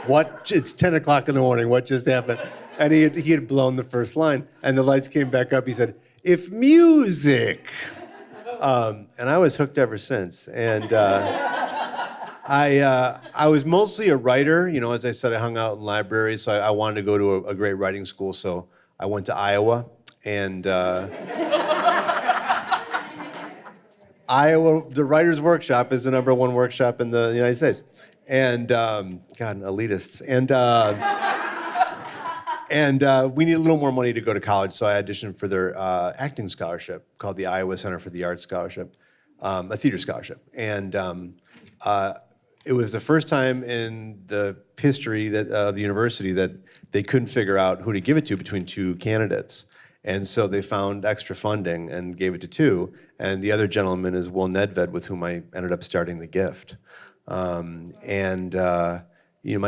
What? It's 10 o'clock in the morning. What just happened?" And he had blown the first line, and the lights came back up. He said, "If music," and I was hooked ever since. And I was mostly a writer. As I said, I hung out in libraries, so I wanted to go to a great writing school. So I went to Iowa, and Iowa, the Writers' Workshop is the #1 workshop in the United States. And God, elitists. And we needed a little more money to go to college, so I auditioned for their acting scholarship called the Iowa Center for the Arts Scholarship, a theater scholarship. And it was the first time in the history of the university that they couldn't figure out who to give it to between 2 candidates. And so they found extra funding and gave it to 2. And the other gentleman is Will Nedved, with whom I ended up starting The Gift. My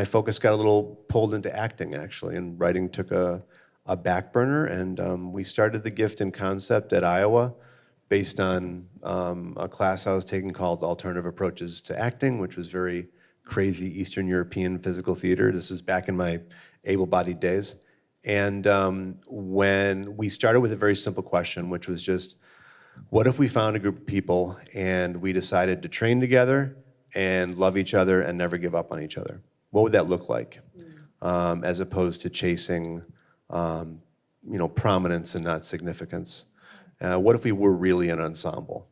focus got a little pulled into acting, actually, and writing took a back burner. And we started The Gift in concept at Iowa, based on a class I was taking called Alternative Approaches to Acting, which was very crazy Eastern European physical theater. This was back in my able-bodied days. And when we started with a very simple question, which was just, what if we found a group of people and we decided to train together and love each other and never give up on each other? What would that look like? As opposed to chasing prominence and not significance. What if we were really an ensemble?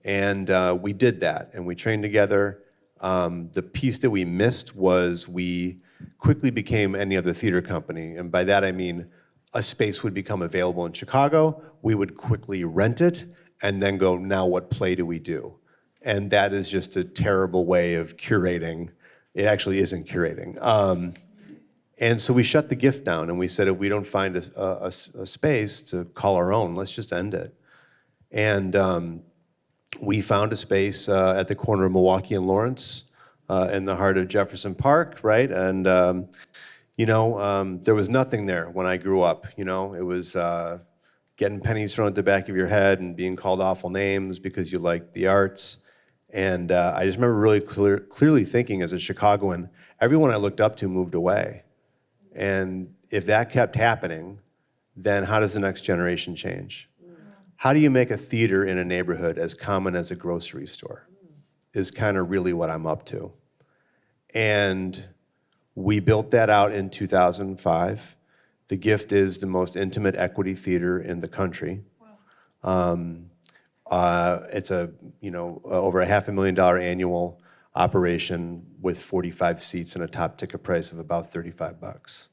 And we did that, and we trained together. The piece that we missed was we quickly became any other theater company, and by that I mean a space would become available in Chicago, we would quickly rent it, and then go, now what play do we do? And that is just a terrible way of curating. It actually isn't curating. And so we shut the gift down, and we said, if we don't find a space to call our own, let's just end it. And we found a space at the corner of Milwaukee and Lawrence, in the heart of Jefferson Park, right? And there was nothing there when I grew up. It was getting pennies thrown at the back of your head and being called awful names because you liked the arts. And I just remember really clearly thinking as a Chicagoan, everyone I looked up to moved away. And if that kept happening, then how does the next generation change? How do you make a theater in a neighborhood as common as a grocery store? Is kind of really what I'm up to. And we built that out in 2005. The Gift is the most intimate equity theater in the country. It's over a $500,000 annual operation with 45 seats and a top ticket price of about $35.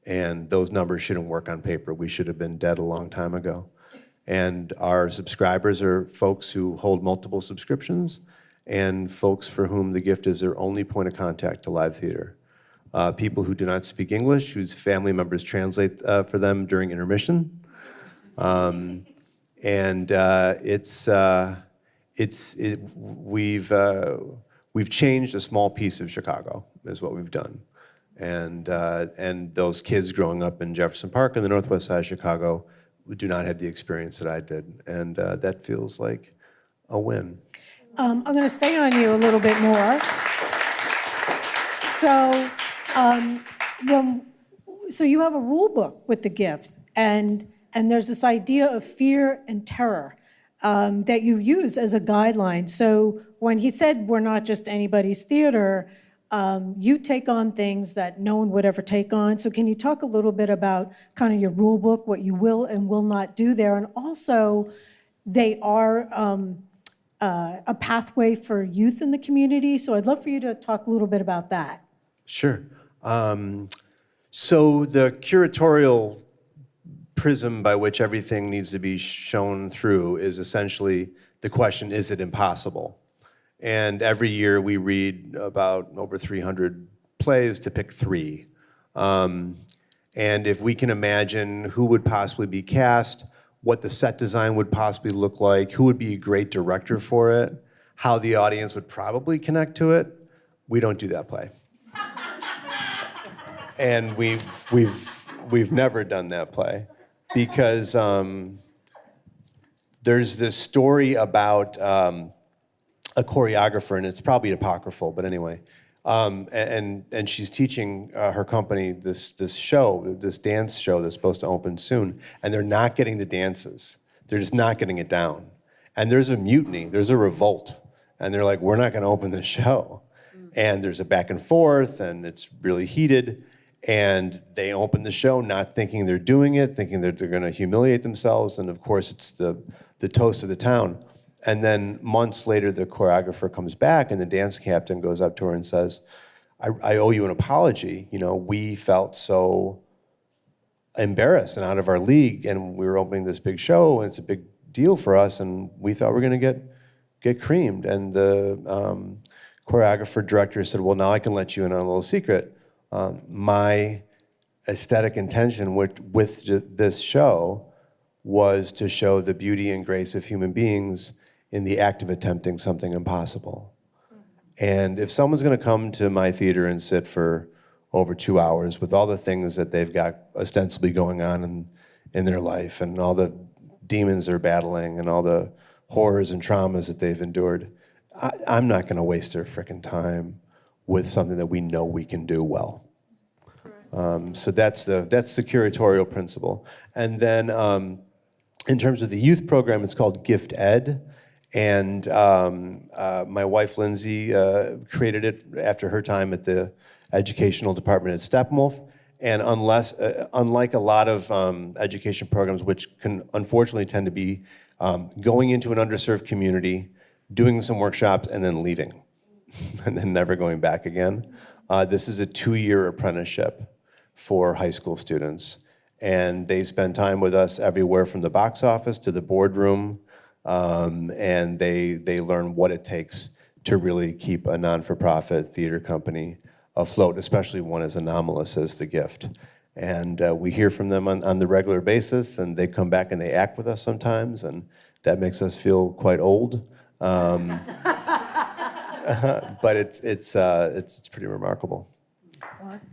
And those numbers shouldn't work on paper. We should have been dead a long time ago. And our subscribers are folks who hold multiple subscriptions and folks for whom the Gift is their only point of contact to live theater. People who do not speak English, whose family members translate for them during intermission. We've changed a small piece of Chicago, is what we've done. And those kids growing up in Jefferson Park in the northwest side of Chicago do not have the experience that I did. And that feels like a win. I'm going to stay on you a little bit more. So you have a rule book with the Gift, and there's this idea of fear and terror that you use as a guideline. So when he said we're not just anybody's theater, you take on things that no one would ever take on. So can you talk a little bit about kind of your rule book, what you will and will not do there? And also, they are a pathway for youth in the community. So I'd love for you to talk a little bit about that. Sure. So the curatorial prism by which everything needs to be shown through is essentially the question, is it impossible? And every year we read about over 300 plays to pick 3. And if we can imagine who would possibly be cast, what the set design would possibly look like, who would be a great director for it, how the audience would probably connect to it, we don't do that play. And we've never done that play because there's this story about a choreographer, and it's probably apocryphal, but anyway, and she's teaching her company this dance show that's supposed to open soon, and they're not getting the dances. They're just not getting it down. And there's a mutiny, there's a revolt, and they're like, we're not gonna open this show. And there's a back and forth, and it's really heated. And they open the show not thinking they're doing it, thinking that they're gonna humiliate themselves, and of course it's the toast of the town. And then months later, the choreographer comes back and the dance captain goes up to her and says, I owe you an apology. We felt so embarrassed and out of our league, and we were opening this big show, and it's a big deal for us, and we thought we were gonna get creamed. And the choreographer director said, well, now I can let you in on a little secret. My aesthetic intention with this show was to show the beauty and grace of human beings in the act of attempting something impossible. And if someone's gonna come to my theater and sit for over 2 hours with all the things that they've got ostensibly going on in their life and all the demons they're battling and all the horrors and traumas that they've endured, I'm not gonna waste their frickin' time with something that we know we can do well. So that's the curatorial principle. And then in terms of the youth program, it's called Gift Ed. And my wife, Lindsay, created it after her time at the educational department at Steppenwolf. And unlike a lot of education programs, which can unfortunately tend to be going into an underserved community, doing some workshops, and then leaving, and then never going back again. This is a 2-year apprenticeship for high school students. And they spend time with us everywhere from the box office to the boardroom And they learn what it takes to really keep a non-for-profit theater company afloat, especially one as anomalous as The Gift. And we hear from them on the regular basis, and they come back and they act with us sometimes, and that makes us feel quite old. But it's pretty remarkable.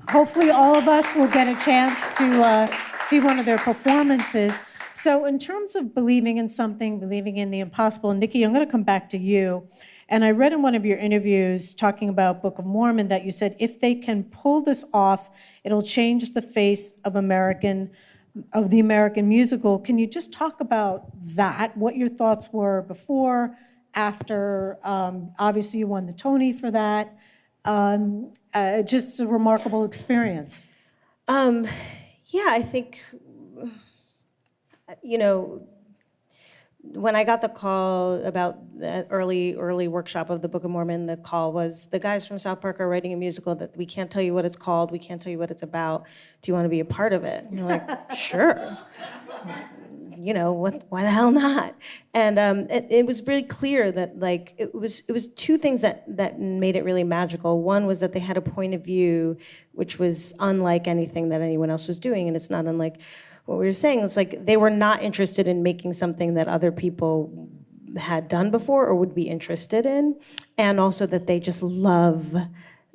Hopefully, all of us will get a chance to see one of their performances. So in terms of believing in something, believing in the impossible, Nikki, I'm going to come back to you. And I read in one of your interviews talking about Book of Mormon that you said, if they can pull this off, it'll change the face of the American musical. Can you just talk about that, what your thoughts were before, after? Obviously, you won the Tony for that. Just a remarkable experience. Yeah, I think, when I got the call about the early workshop of the Book of Mormon, the call was, the guys from South Park are writing a musical that we can't tell you what it's called, we can't tell you what it's about. Do you want to be a part of it? And you're like, sure. Why the hell not? And it was really clear that it was two things that made it really magical. One was that they had a point of view which was unlike anything that anyone else was doing, and it's not unlike what we were saying. It's like they were not interested in making something that other people had done before or would be interested in, and also that they just love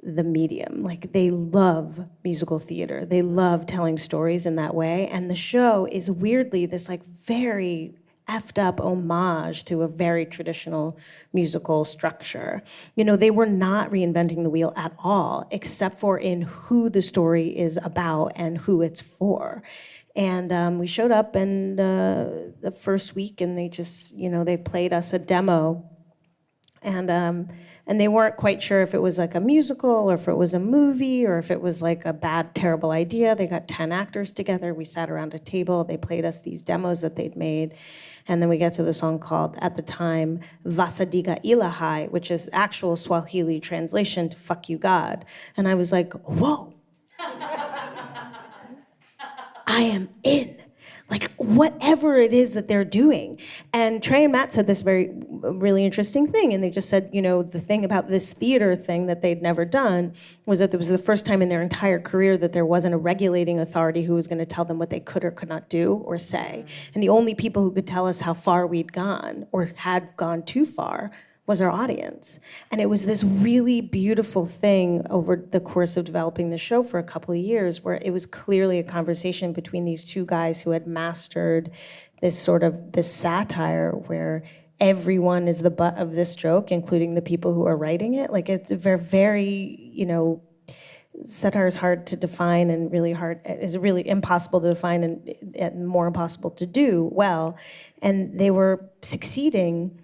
the medium. Like, they love musical theater. They love telling stories in that way. And the show is weirdly this very effed up homage to a very traditional musical structure. They were not reinventing the wheel at all, except for in who the story is about and who it's for. And we showed up and the first week, and they just, they played us a demo. And they weren't quite sure if it was like a musical or if it was a movie or if it was like a bad, terrible idea. They got 10 actors together. We sat around a table. They played us these demos that they'd made. And then we get to the song called, at the time, Vasadiga Ilahai, which is actual Swahili translation to fuck you, God. And I was like, whoa. I am in. Whatever it is that they're doing. And Trey and Matt said this really interesting thing, and they just said, the thing about this theater thing that they'd never done was that it was the first time in their entire career that there wasn't a regulating authority who was going to tell them what they could or could not do or say. And the only people who could tell us how far we'd gone or had gone too far was our audience. And it was this really beautiful thing over the course of developing the show for a couple of years, where it was clearly a conversation between these two guys who had mastered this satire where everyone is the butt of this joke, including the people who are writing it. It's very, satire is hard to define and is really impossible to define and more impossible to do well. And they were succeeding,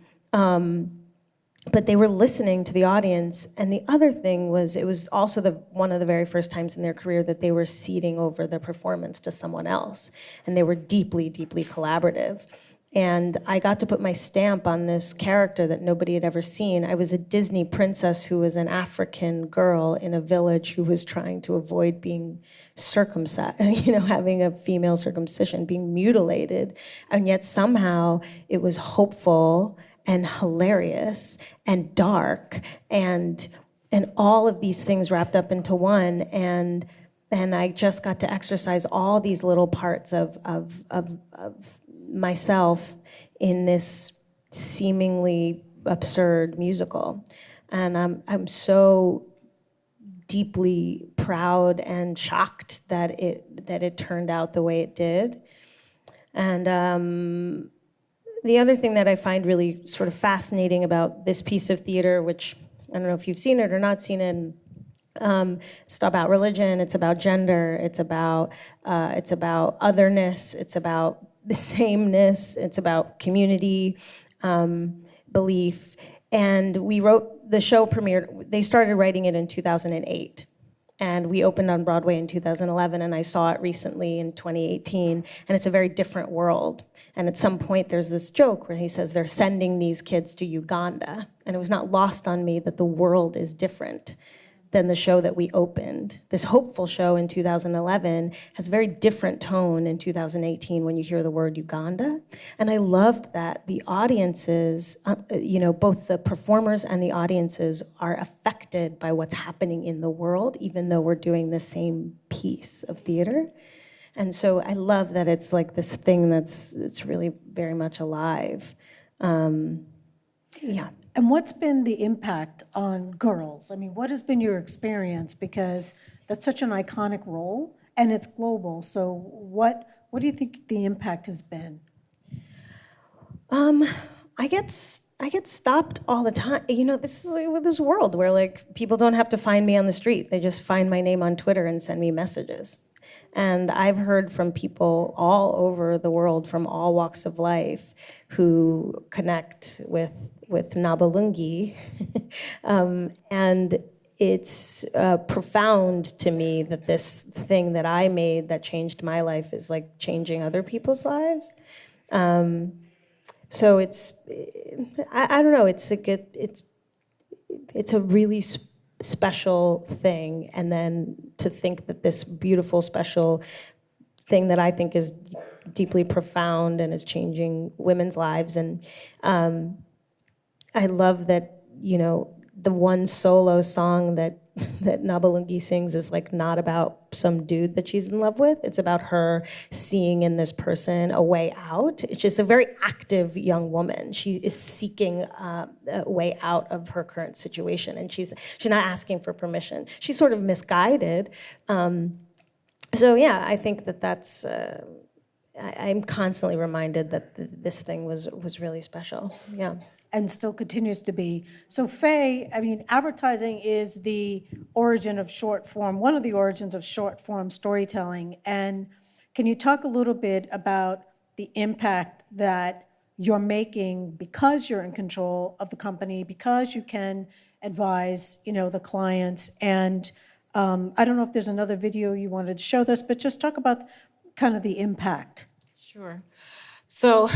but they were listening to the audience. And the other thing was, it was also one of the very first times in their career that they were ceding over their performance to someone else. And they were deeply, deeply collaborative. And I got to put my stamp on this character that nobody had ever seen. I was a Disney princess who was an African girl in a village who was trying to avoid being circumcised, having a female circumcision, being mutilated. And yet somehow it was hopeful and hilarious and dark and all of these things wrapped up into one. And I just got to exercise all these little parts of myself in this seemingly absurd musical. And I'm so deeply proud and shocked that it turned out the way it did. And the other thing that I find really sort of fascinating about this piece of theater, which I don't know if you've seen it or not seen it, it's about religion, it's about gender, it's about otherness, it's about sameness, it's about community, belief. And the show premiered, they started writing it in 2008. And we opened on Broadway in 2011, and I saw it recently in 2018, and it's a very different world. And at some point, there's this joke where he says they're sending these kids to Uganda, and it was not lost on me that the world is different. than the show that we opened. This hopeful show in 2011 has a very different tone in 2018 when you hear the word Uganda. And I loved that the audiences, both the performers and the audiences are affected by what's happening in the world, even though we're doing the same piece of theater. And so I love that it's like this thing it's really very much alive. Yeah. And what's been the impact on girls? I mean, what has been your experience? Because that's such an iconic role, and it's global. So what do you think the impact has been? I get stopped all the time. This is like this world where like people don't have to find me on the street. They just find my name on Twitter and send me messages. And I've heard from people all over the world from all walks of life who connect with Nabalungi. And it's profound to me that this thing that I made that changed my life is like changing other people's lives. So it's, I don't know, it's a really special thing. And then to think that this beautiful, special thing that I think is deeply profound and is changing women's lives. And I love that, the one solo song that Nabalungi sings is like not about some dude that she's in love with. It's about her seeing in this person a way out. It's just a very active young woman. She is seeking a way out of her current situation, and she's not asking for permission. She's sort of misguided. So yeah, I think that's. I'm constantly reminded that this thing was really special. Yeah. And still continues to be. So Faye, I mean, advertising is the origin of short form, one of the origins of short form storytelling. And can you talk a little bit about the impact that you're making because you're in control of the company, because you can advise, the clients? And I don't know if there's another video you wanted to show this, but just talk about kind of the impact. Sure. So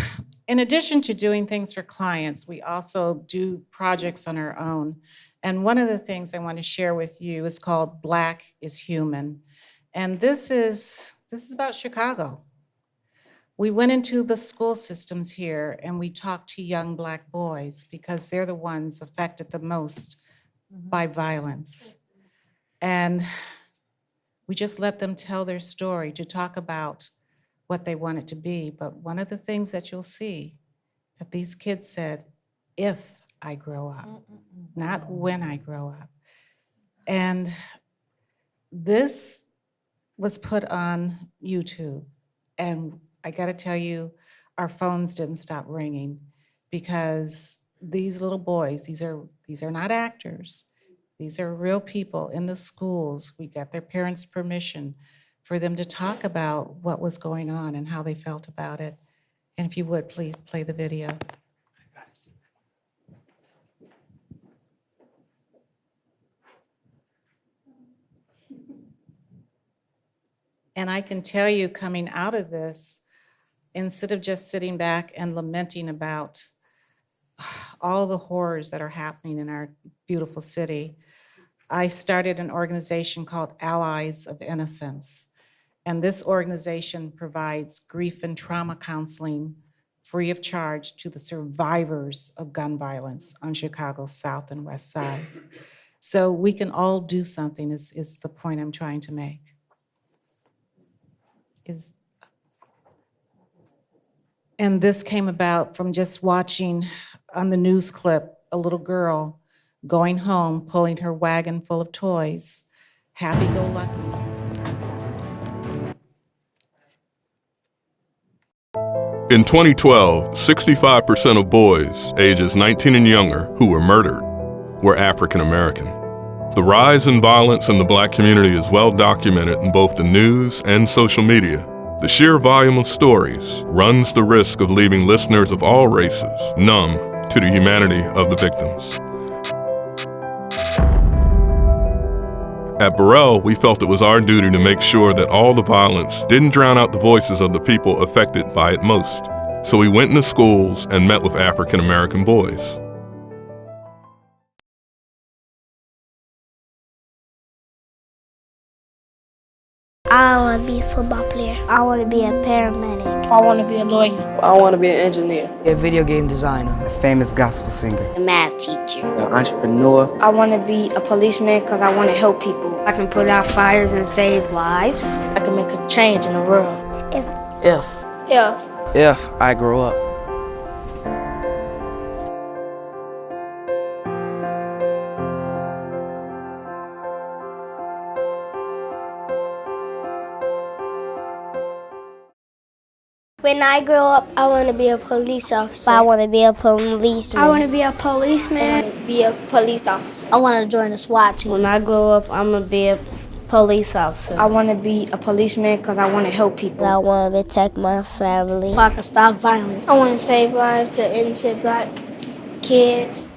in addition to doing things for clients, we also do projects on our own. And one of the things I want to share with you is called Black is Human. And this is about Chicago. We went into the school systems here and we talked to young Black boys because they're the ones affected the most by violence. And we just let them tell their story to talk about what they want it to be. But one of the things that you'll see that these kids said, if I grow up, not when I grow up. And this was put on YouTube. And I gotta tell you, our phones didn't stop ringing because these little boys, these are not actors. These are real people in the schools. We got their parents' permission for them to talk about what was going on and how they felt about it. And if you would, please play the video. And I can tell you, coming out of this, instead of just sitting back and lamenting about all the horrors that are happening in our beautiful city, I started an organization called Allies of Innocence. And this organization provides grief and trauma counseling free of charge to the survivors of gun violence on Chicago's South and West Sides. So we can all do something is the point I'm trying to make. And this came about from just watching on the news clip a little girl going home, pulling her wagon full of toys, happy-go-lucky. In 2012, 65% of boys ages 19 and younger who were murdered were African American. The rise in violence in the Black community is well documented in both the news and social media. The sheer volume of stories runs the risk of leaving listeners of all races numb to the humanity of the victims. At Burrell, we felt it was our duty to make sure that all the violence didn't drown out the voices of the people affected by it most. So we went into schools and met with African American boys. I want to be a football player. I want to be a paramedic. I want to be a lawyer. I want to be an engineer. A video game designer. A famous gospel singer. A math teacher. An entrepreneur. I want to be a policeman because I want to help people. I can put out fires and save lives. I can make a change in the world. If I grow up. When I grow up, I want to be a police officer. I want to be a policeman. I want to be a policeman. I want to be a police officer. I want to join the SWAT team. When I grow up, I'm going to be a police officer. I want to be a policeman because I want to help people. I want to protect my family. So I can stop violence. I want to save lives to innocent black kids.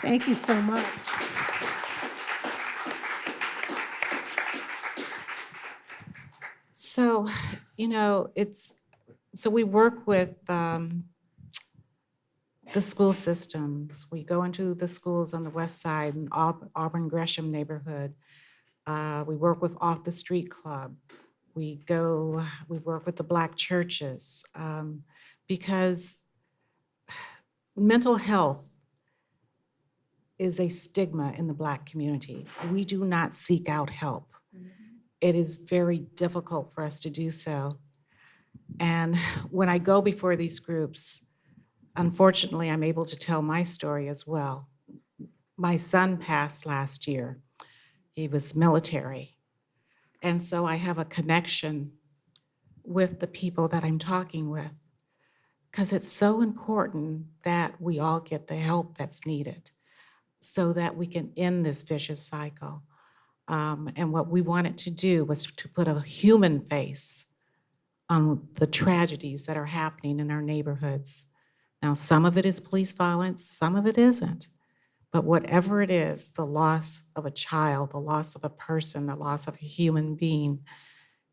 Thank you so much. So, so we work with the school systems. We go into the schools on the west side in Auburn Gresham neighborhood. We work with Off the Street Club. We work with the Black churches because mental health is a stigma in the Black community. We do not seek out help. It is very difficult for us to do so. And when I go before these groups, unfortunately, I'm able to tell my story as well. My son passed last year. He was military. And so I have a connection with the people that I'm talking with, because it's so important that we all get the help that's needed so that we can end this vicious cycle. And what we wanted to do was to put a human face on the tragedies that are happening in our neighborhoods. Now, some of it is police violence, some of it isn't. But whatever it is, the loss of a child, the loss of a person, the loss of a human being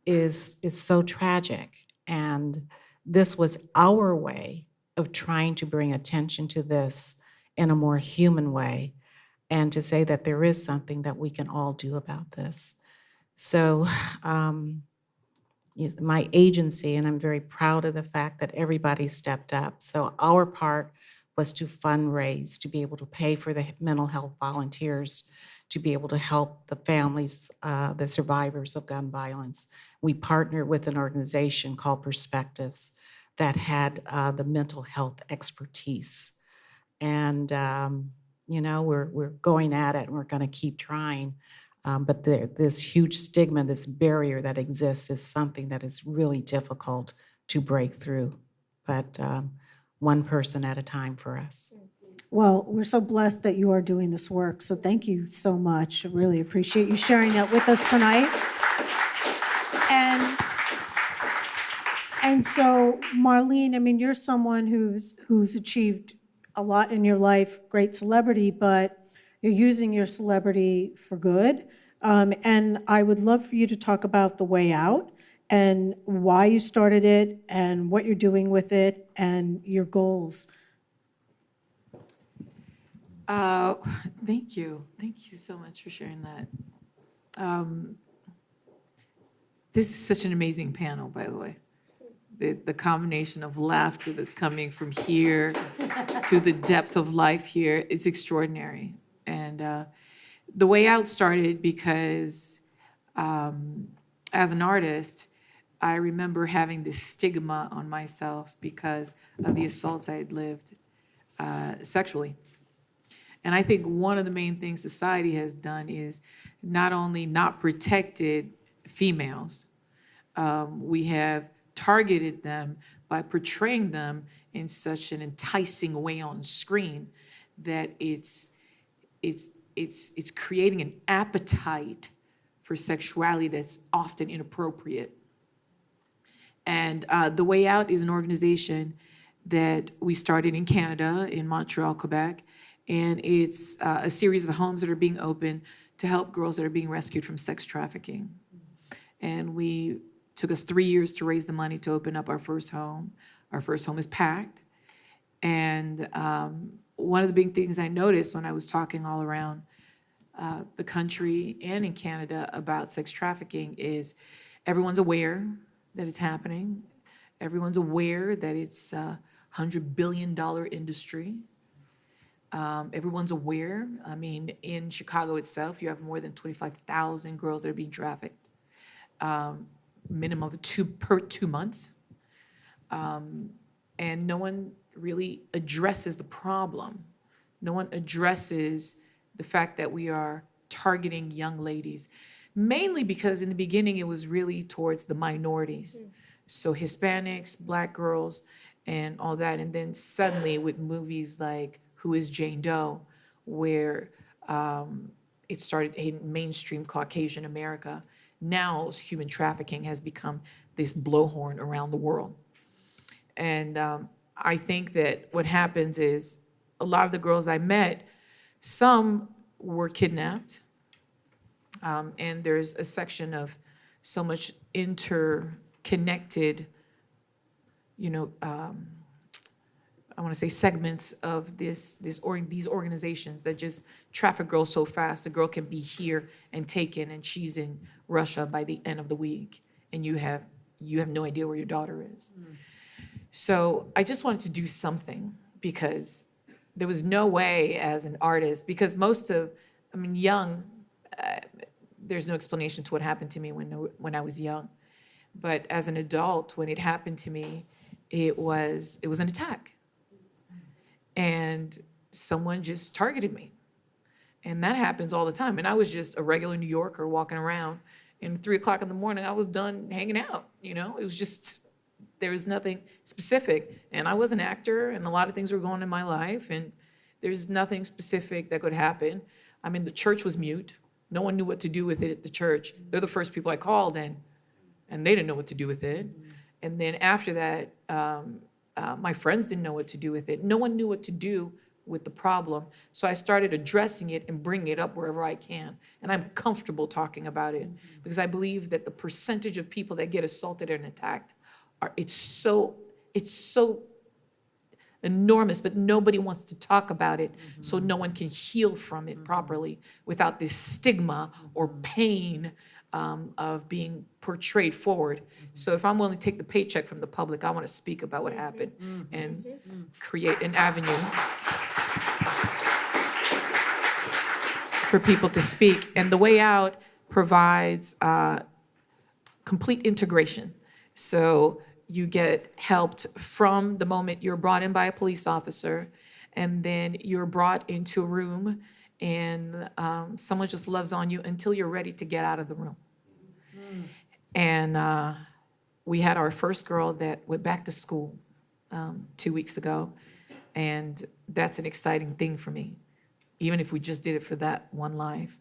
is so tragic. And this was our way of trying to bring attention to this in a more human way and to say that there is something that we can all do about this. So my agency, and I'm very proud of the fact that everybody stepped up. So our part was to fundraise, to be able to pay for the mental health volunteers, to be able to help the families, the survivors of gun violence. We partnered with an organization called Perspectives that had the mental health expertise. And we're going at it and we're gonna keep trying. But this huge stigma, this barrier that exists is something that is really difficult to break through. But one person at a time for us. Well, we're so blessed that you are doing this work. So thank you so much. I really appreciate you sharing that with us tonight. And so, Marlene, I mean, you're someone who's achieved a lot in your life, great celebrity, but you're using your celebrity for good. And I would love for you to talk about The Way Out and why you started it and what you're doing with it and your goals. Thank you. Thank you so much for sharing that. This is such an amazing panel, by the way. The combination of laughter that's coming from here to the depth of life here is extraordinary. And The Way Out started because as an artist, I remember having this stigma on myself because of the assaults I had lived sexually. And I think one of the main things society has done is not only not protected females, we have targeted them by portraying them in such an enticing way on screen that it's creating an appetite for sexuality that's often inappropriate. And The Way Out is an organization that we started in Canada, in Montreal, Quebec, and it's a series of homes that are being opened to help girls that are being rescued from sex trafficking. And took us 3 years to raise the money to open up our first home. Our first home is packed. And one of the big things I noticed when I was talking all around the country and in Canada about sex trafficking is everyone's aware that it's happening. Everyone's aware that it's a $100 billion industry. Everyone's aware. I mean, in Chicago itself, you have more than 25,000 girls that are being trafficked, minimum of 2 per 2 months. And no one really addresses the problem. No one addresses the fact that we are targeting young ladies, mainly because in the beginning it was really towards the minorities. So Hispanics, Black girls, and all that. And then suddenly with movies like Who is Jane Doe, where it started hitting mainstream Caucasian America. Now human trafficking has become this blowhorn around the world. And I think that what happens is a lot of the girls I met, some were kidnapped. And there's a section of so much interconnected, I want to say segments of these organizations that just traffic girls so fast. A girl can be here and taken, and she's in Russia by the end of the week, and you have no idea where your daughter is. So I just wanted to do something because there was no way as an artist, because young, there's no explanation to what happened to me when I was young. But as an adult, when it happened to me, it was an attack. And someone just targeted me. And that happens all the time. And I was just a regular New Yorker walking around, and 3 o'clock in the morning, I was done hanging out, It was just, there was nothing specific. And I was an actor, and a lot of things were going on in my life, and there's nothing specific that could happen. I mean, the church was mute. No one knew what to do with it at the church. They're the first people I called, and they didn't know what to do with it. And then after that, my friends didn't know what to do with it. No one knew what to do with the problem. So I started addressing it and bringing it up wherever I can. And I'm comfortable talking about it because I believe that the percentage of people that get assaulted and attacked, it's so enormous, but nobody wants to talk about it, so no one can heal from it properly without this stigma or pain of being portrayed forward. So if I'm willing to take the paycheck from the public, I want to speak about what happened and create an avenue for people to speak. And The Way Out provides complete integration. So you get helped from the moment you're brought in by a police officer, and then you're brought into a room, and someone just loves on you until you're ready to get out of the room. And we had our first girl that went back to school 2 weeks ago, and that's an exciting thing for me, even if we just did it for that one life.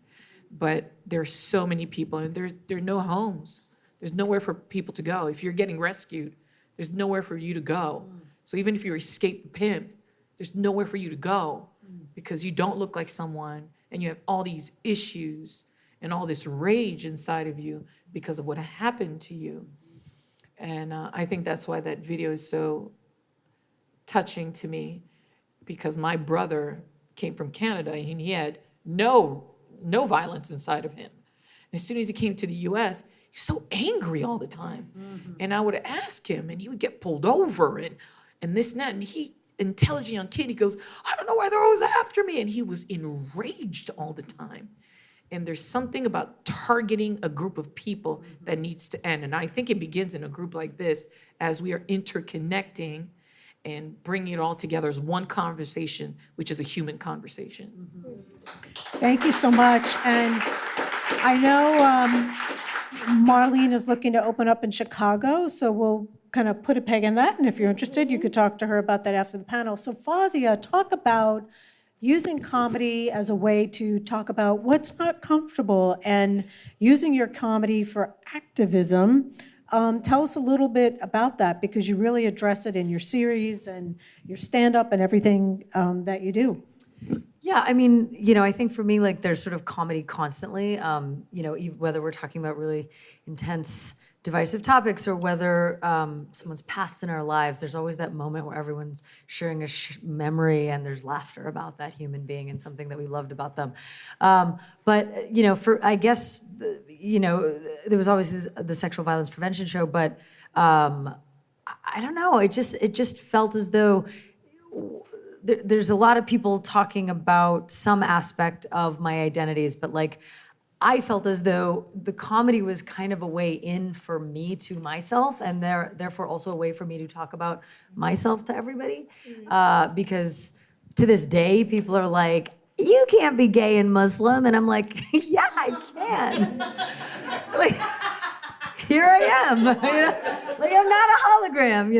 But there's so many people, and there are no homes. There's nowhere for people to go. If you're getting rescued, there's nowhere for you to go. So even if you escape the pimp, there's nowhere for you to go because you don't look like someone, and you have all these issues and all this rage inside of you because of what happened to you. And I think that's why that video is so touching to me, because my brother came from Canada and he had no violence inside of him. And as soon as he came to the US, he's so angry all the time. And I would ask him, and he would get pulled over and this and that. And he, intelligent young kid, he goes, I don't know why they're always after me. And he was enraged all the time. And there's something about targeting a group of people that needs to end. And I think it begins in a group like this, as we are interconnecting and bringing it all together as one conversation, which is a human conversation. Thank you so much. And I know Marlene is looking to open up in Chicago, so we'll kind of put a peg in that, and if you're interested, you could talk to her about that after the panel. So Fawzia, talk about using comedy as a way to talk about what's not comfortable and using your comedy for activism. Tell us a little bit about that, because you really address it in your series and your stand-up and everything that you do. Yeah, I mean, I think for me, like, there's sort of comedy constantly, whether we're talking about really intense, divisive topics or whether someone's passed in our lives, there's always that moment where everyone's sharing a memory and there's laughter about that human being and something that we loved about them. But, I guess, there was always the sexual violence prevention show, but I don't know, it just felt as though there's a lot of people talking about some aspect of my identities, but like, I felt as though the comedy was kind of a way in for me to myself, and therefore also a way for me to talk about myself to everybody. Because to this day, people are like, you can't be gay and Muslim. And I'm like, yeah, I can. Like, here I am. Like, I'm not a hologram,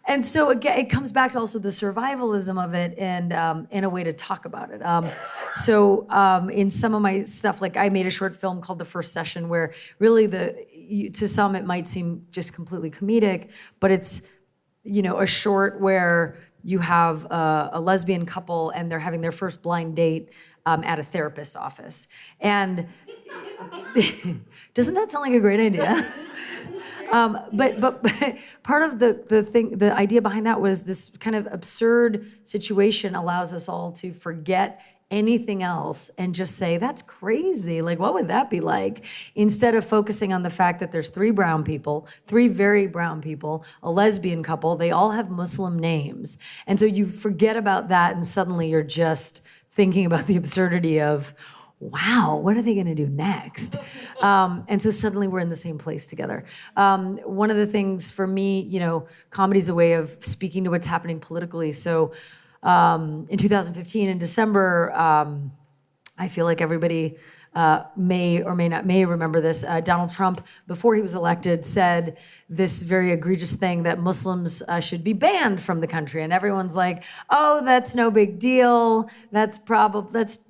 And so again, it comes back to also the survivalism of it and in a way to talk about it. In some of my stuff, like I made a short film called The First Session, where really to some it might seem just completely comedic, but it's a short where you have a lesbian couple and they're having their first blind date at a therapist's office. And doesn't that sound like a great idea? But part of the idea behind that was this kind of absurd situation allows us all to forget anything else and just say, that's crazy. Like, what would that be like? Instead of focusing on the fact that there's three very brown people, a lesbian couple, they all have Muslim names. And so you forget about that and suddenly you're just thinking about the absurdity of, wow, what are they gonna do next? And so suddenly we're in the same place together. One of the things for me, comedy is a way of speaking to what's happening politically. So in 2015, in December, I feel like everybody may or may remember this. Donald Trump, before he was elected, said this very egregious thing that Muslims should be banned from the country. And everyone's like, oh, that's no big deal. That's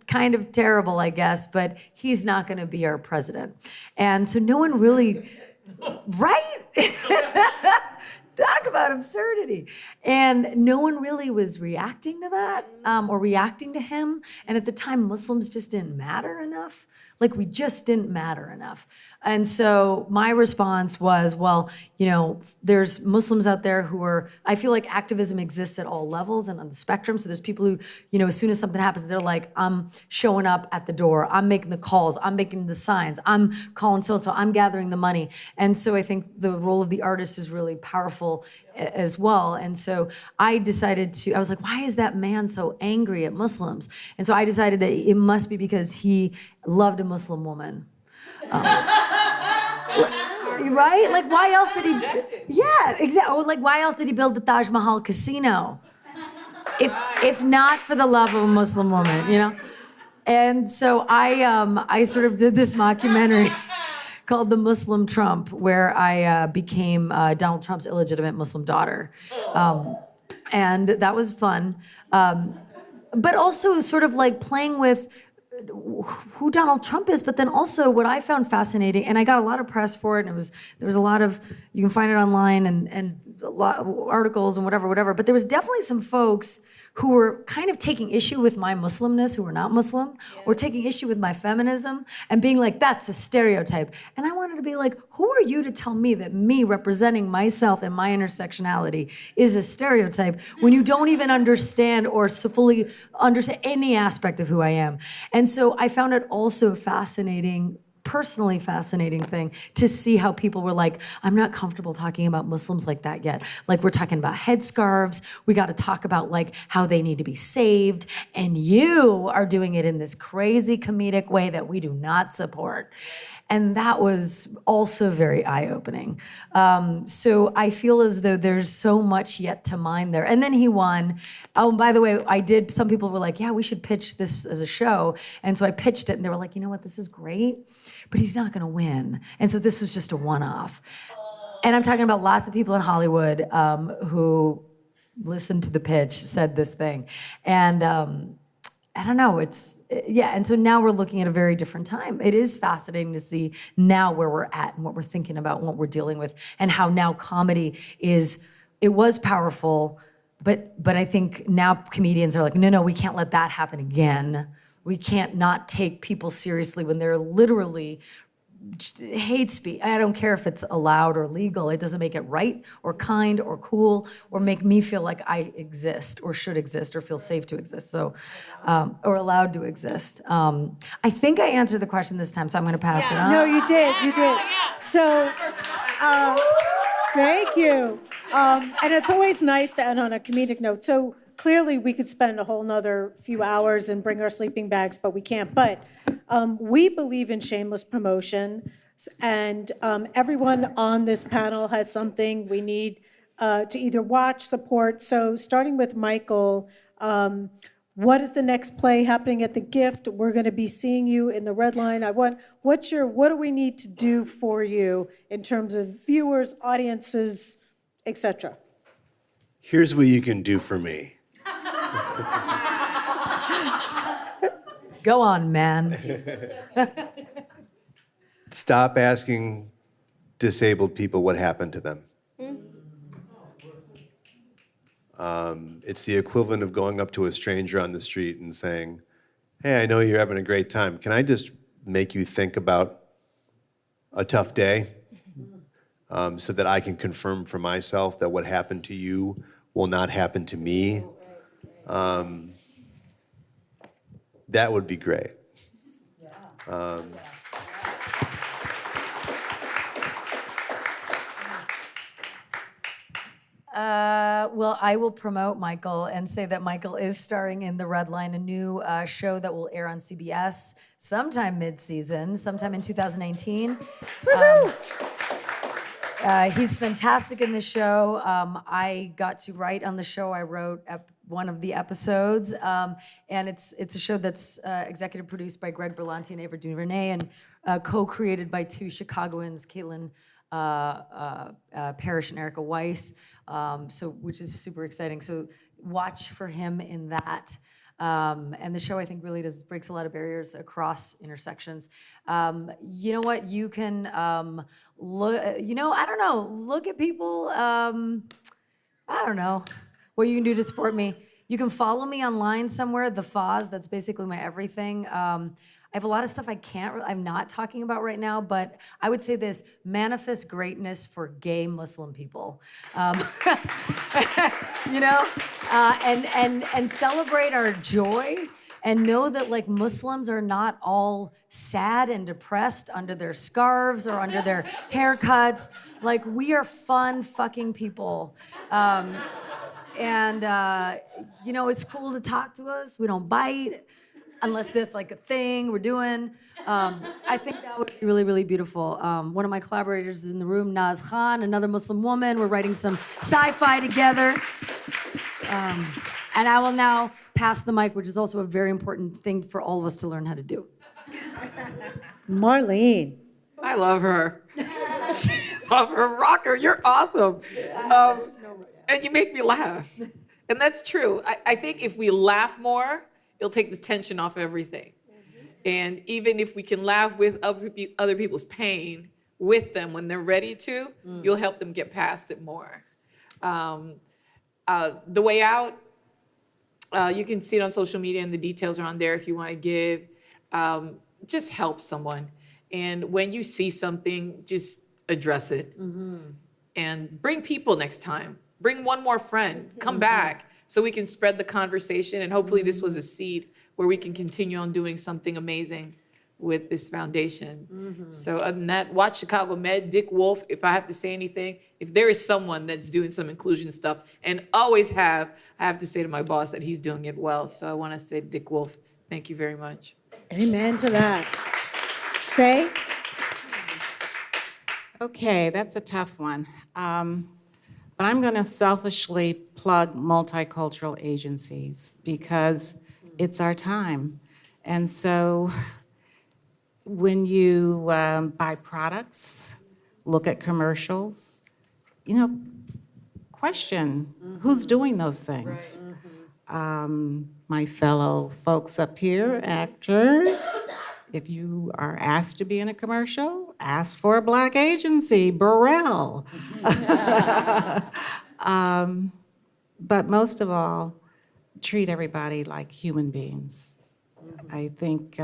kind of terrible, I guess, but he's not gonna be our president. And so no one really, right? Talk about absurdity. And no one really was reacting to that or reacting to him. And at the time, Muslims just didn't matter enough. Like, we just didn't matter enough. And so my response was, well, there's Muslims out there I feel like activism exists at all levels and on the spectrum. So there's people who, as soon as something happens, they're like, I'm showing up at the door, I'm making the calls, I'm making the signs, I'm calling so-and-so, I'm gathering the money. And so I think the role of the artist is really powerful as well. And so I was like, why is that man so angry at Muslims? And so I decided that it must be because he loved a Muslim woman. Right? Like, why else did he? Yeah, exactly. Or like, why else did he build the Taj Mahal casino? If not for the love of a Muslim woman, And so I sort of did this mockumentary called The Muslim Trump, where I became Donald Trump's illegitimate Muslim daughter. And that was fun. But also sort of like playing with who Donald Trump is, but then also what I found fascinating, and I got a lot of press for it, and there was a lot of, you can find it online and a lot of articles and whatever, but there was definitely some folks who were kind of taking issue with my Muslimness, who were not Muslim, or taking issue with my feminism and being like, that's a stereotype. And I wanted to be like, who are you to tell me that me representing myself and my intersectionality is a stereotype when you don't even understand or fully understand any aspect of who I am? And so I found it also personally fascinating thing to see how people were like, I'm not comfortable talking about Muslims like that yet. Like, we're talking about headscarves. We got to talk about like how they need to be saved. And you are doing it in this crazy comedic way that we do not support. And that was also very eye-opening. So I feel as though there's so much yet to mine there. And then he won. Oh, and by the way, some people were like, yeah, we should pitch this as a show. And so I pitched it and they were like, you know what, this is great, but he's not gonna win. And so this was just a one-off. And I'm talking about lots of people in Hollywood who listened to the pitch, said this thing. And I don't know, yeah, and so now we're looking at a very different time. It is fascinating to see now where we're at and what we're thinking about and what we're dealing with, and how now comedy it was powerful, but I think now comedians are like, no, we can't let that happen again. We can't not take people seriously when they're literally hate speech. I don't care if it's allowed or legal. It doesn't make it right or kind or cool or make me feel like I exist or should exist or feel safe to exist. So, or allowed to exist. I think I answered the question this time, so I'm going to pass it on. No, you did. So, thank you. And it's always nice to end on a comedic note. So clearly we could spend a whole nother few hours and bring our sleeping bags, but we can't. But we believe in shameless promotion, and everyone on this panel has something we need to either watch, support. So starting with Michael, what is the next play happening at the Gift? We're going to be seeing you in the Red Line. What do we need to do for you in terms of viewers, audiences, etc.? Here's what you can do for me. Go on, man. Stop asking disabled people what happened to them. It's the equivalent of going up to a stranger on the street and saying, hey, I know you're having a great time. Can I just make you think about a tough day so that I can confirm for myself that what happened to you will not happen to me? That would be great. Well, I will promote Michael and say that Michael is starring in The Red Line, a new show that will air on CBS sometime mid-season, sometime in 2018. He's fantastic in the show. I got to write on the show. I wrote one of the episodes, and it's a show that's executive produced by Greg Berlanti and Ava DuVernay, and co-created by two Chicagoans, Caitlin Parrish and Erica Weiss, which is super exciting. So watch for him in that. And the show, I think, really breaks a lot of barriers across intersections. You know what? You can look at people. I don't know what you can do to support me. You can follow me online somewhere, The Foz. That's basically my everything. I have a lot of stuff I'm not talking about right now, but I would say this: manifest greatness for gay Muslim people. And celebrate our joy, and know that like Muslims are not all sad and depressed under their scarves or under their haircuts. Like, we are fun fucking people. It's cool to talk to us. We don't bite unless there's like a thing we're doing. I think that would be really, really beautiful. One of my collaborators is in the room, Naz Khan, another Muslim woman. We're writing some sci-fi together. And I will now pass the mic, which is also a very important thing for all of us to learn how to do. Marlene. I love her. She's off her rocker. You're awesome. And you make me laugh. And that's true. I think if we laugh more, it'll take the tension off everything. And even if we can laugh with other people's pain with them when they're ready to, you'll help them get past it more. The way out, you can see it on social media, and the details are on there if you want to give. Just help someone. And when you see something, just address it. And bring people next time. Bring one more friend. Come back so we can spread the conversation. And hopefully this was a seed where we can continue on doing something amazing with this foundation. So other than that, watch Chicago Med, Dick Wolf. If I have to say anything, if there is someone that's doing some inclusion stuff, and I have to say to my boss that he's doing it well. So I want to say Dick Wolf, thank you very much. Amen to that. Faye? Okay, that's a tough one. But I'm going to selfishly plug multicultural agencies because it's our time. And so when you buy products, look at commercials, question who's doing those things. My fellow folks up here, actors, if you are asked to be in a commercial, ask for a Black agency, Burrell. But most of all, treat everybody like human beings. I think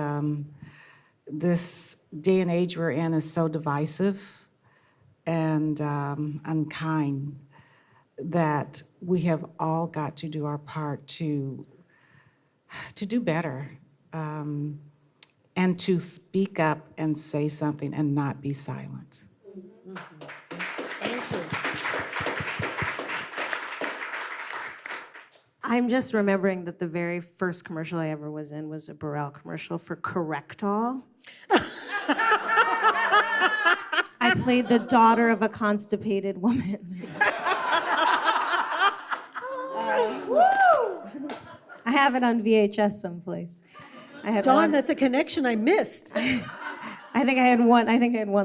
this day and age we're in is so divisive and unkind that we have all got to do our part to do better, and to speak up and say something and not be silent. I'm just remembering that the very first commercial I ever was in was a Burrell commercial for Correctall. I played the daughter of a constipated woman. I have it on VHS someplace. Dawn, that's a connection I missed. I think I had one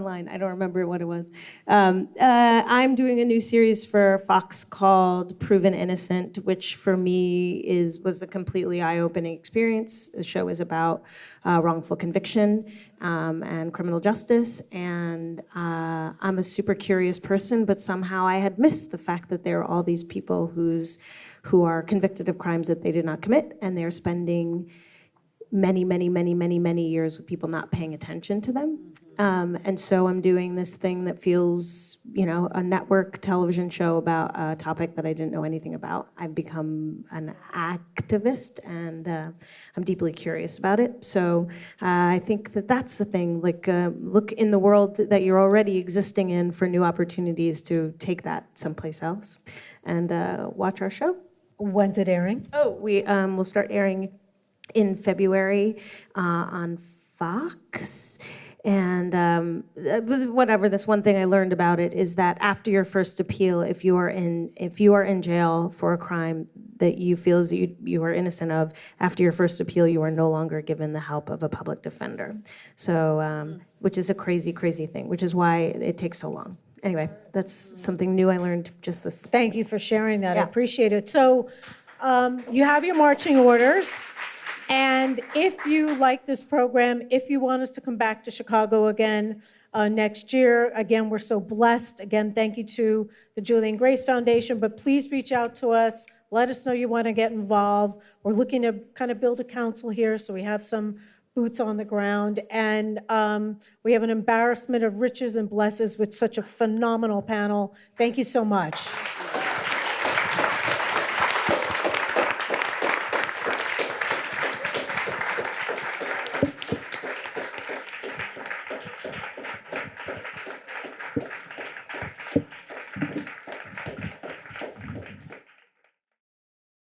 line. I don't remember what it was. I'm doing a new series for Fox called Proven Innocent, which for me was a completely eye-opening experience. The show is about wrongful conviction and criminal justice. And I'm a super curious person, but somehow I had missed the fact that there are all these people who are convicted of crimes that they did not commit, and they're spending many years with people not paying attention to them. And so I'm doing this thing that feels, a network television show about a topic that I didn't know anything about. I've become an activist, and I'm deeply curious about it. So I think that that's the thing, look in the world that you're already existing in for new opportunities to take that someplace else, and watch our show. When's it airing? Oh, we'll start airing in February on Fox. And whatever, this one thing I learned about it is that after your first appeal, if you are in jail for a crime that you feel as you are innocent of, after your first appeal, you are no longer given the help of a public defender. So, which is a crazy thing, which is why it takes so long. Anyway, that's something new I learned just this. Thank you for sharing that. Yeah. I appreciate it. So you have your marching orders. And if you like this program, if you want us to come back to Chicago again next year, again, we're so blessed. Again, thank you to the Julie and Grace Foundation, but please reach out to us. Let us know you want to get involved. We're looking to kind of build a council here, so we have some boots on the ground. And we have an embarrassment of riches and blesses with such a phenomenal panel. Thank you so much.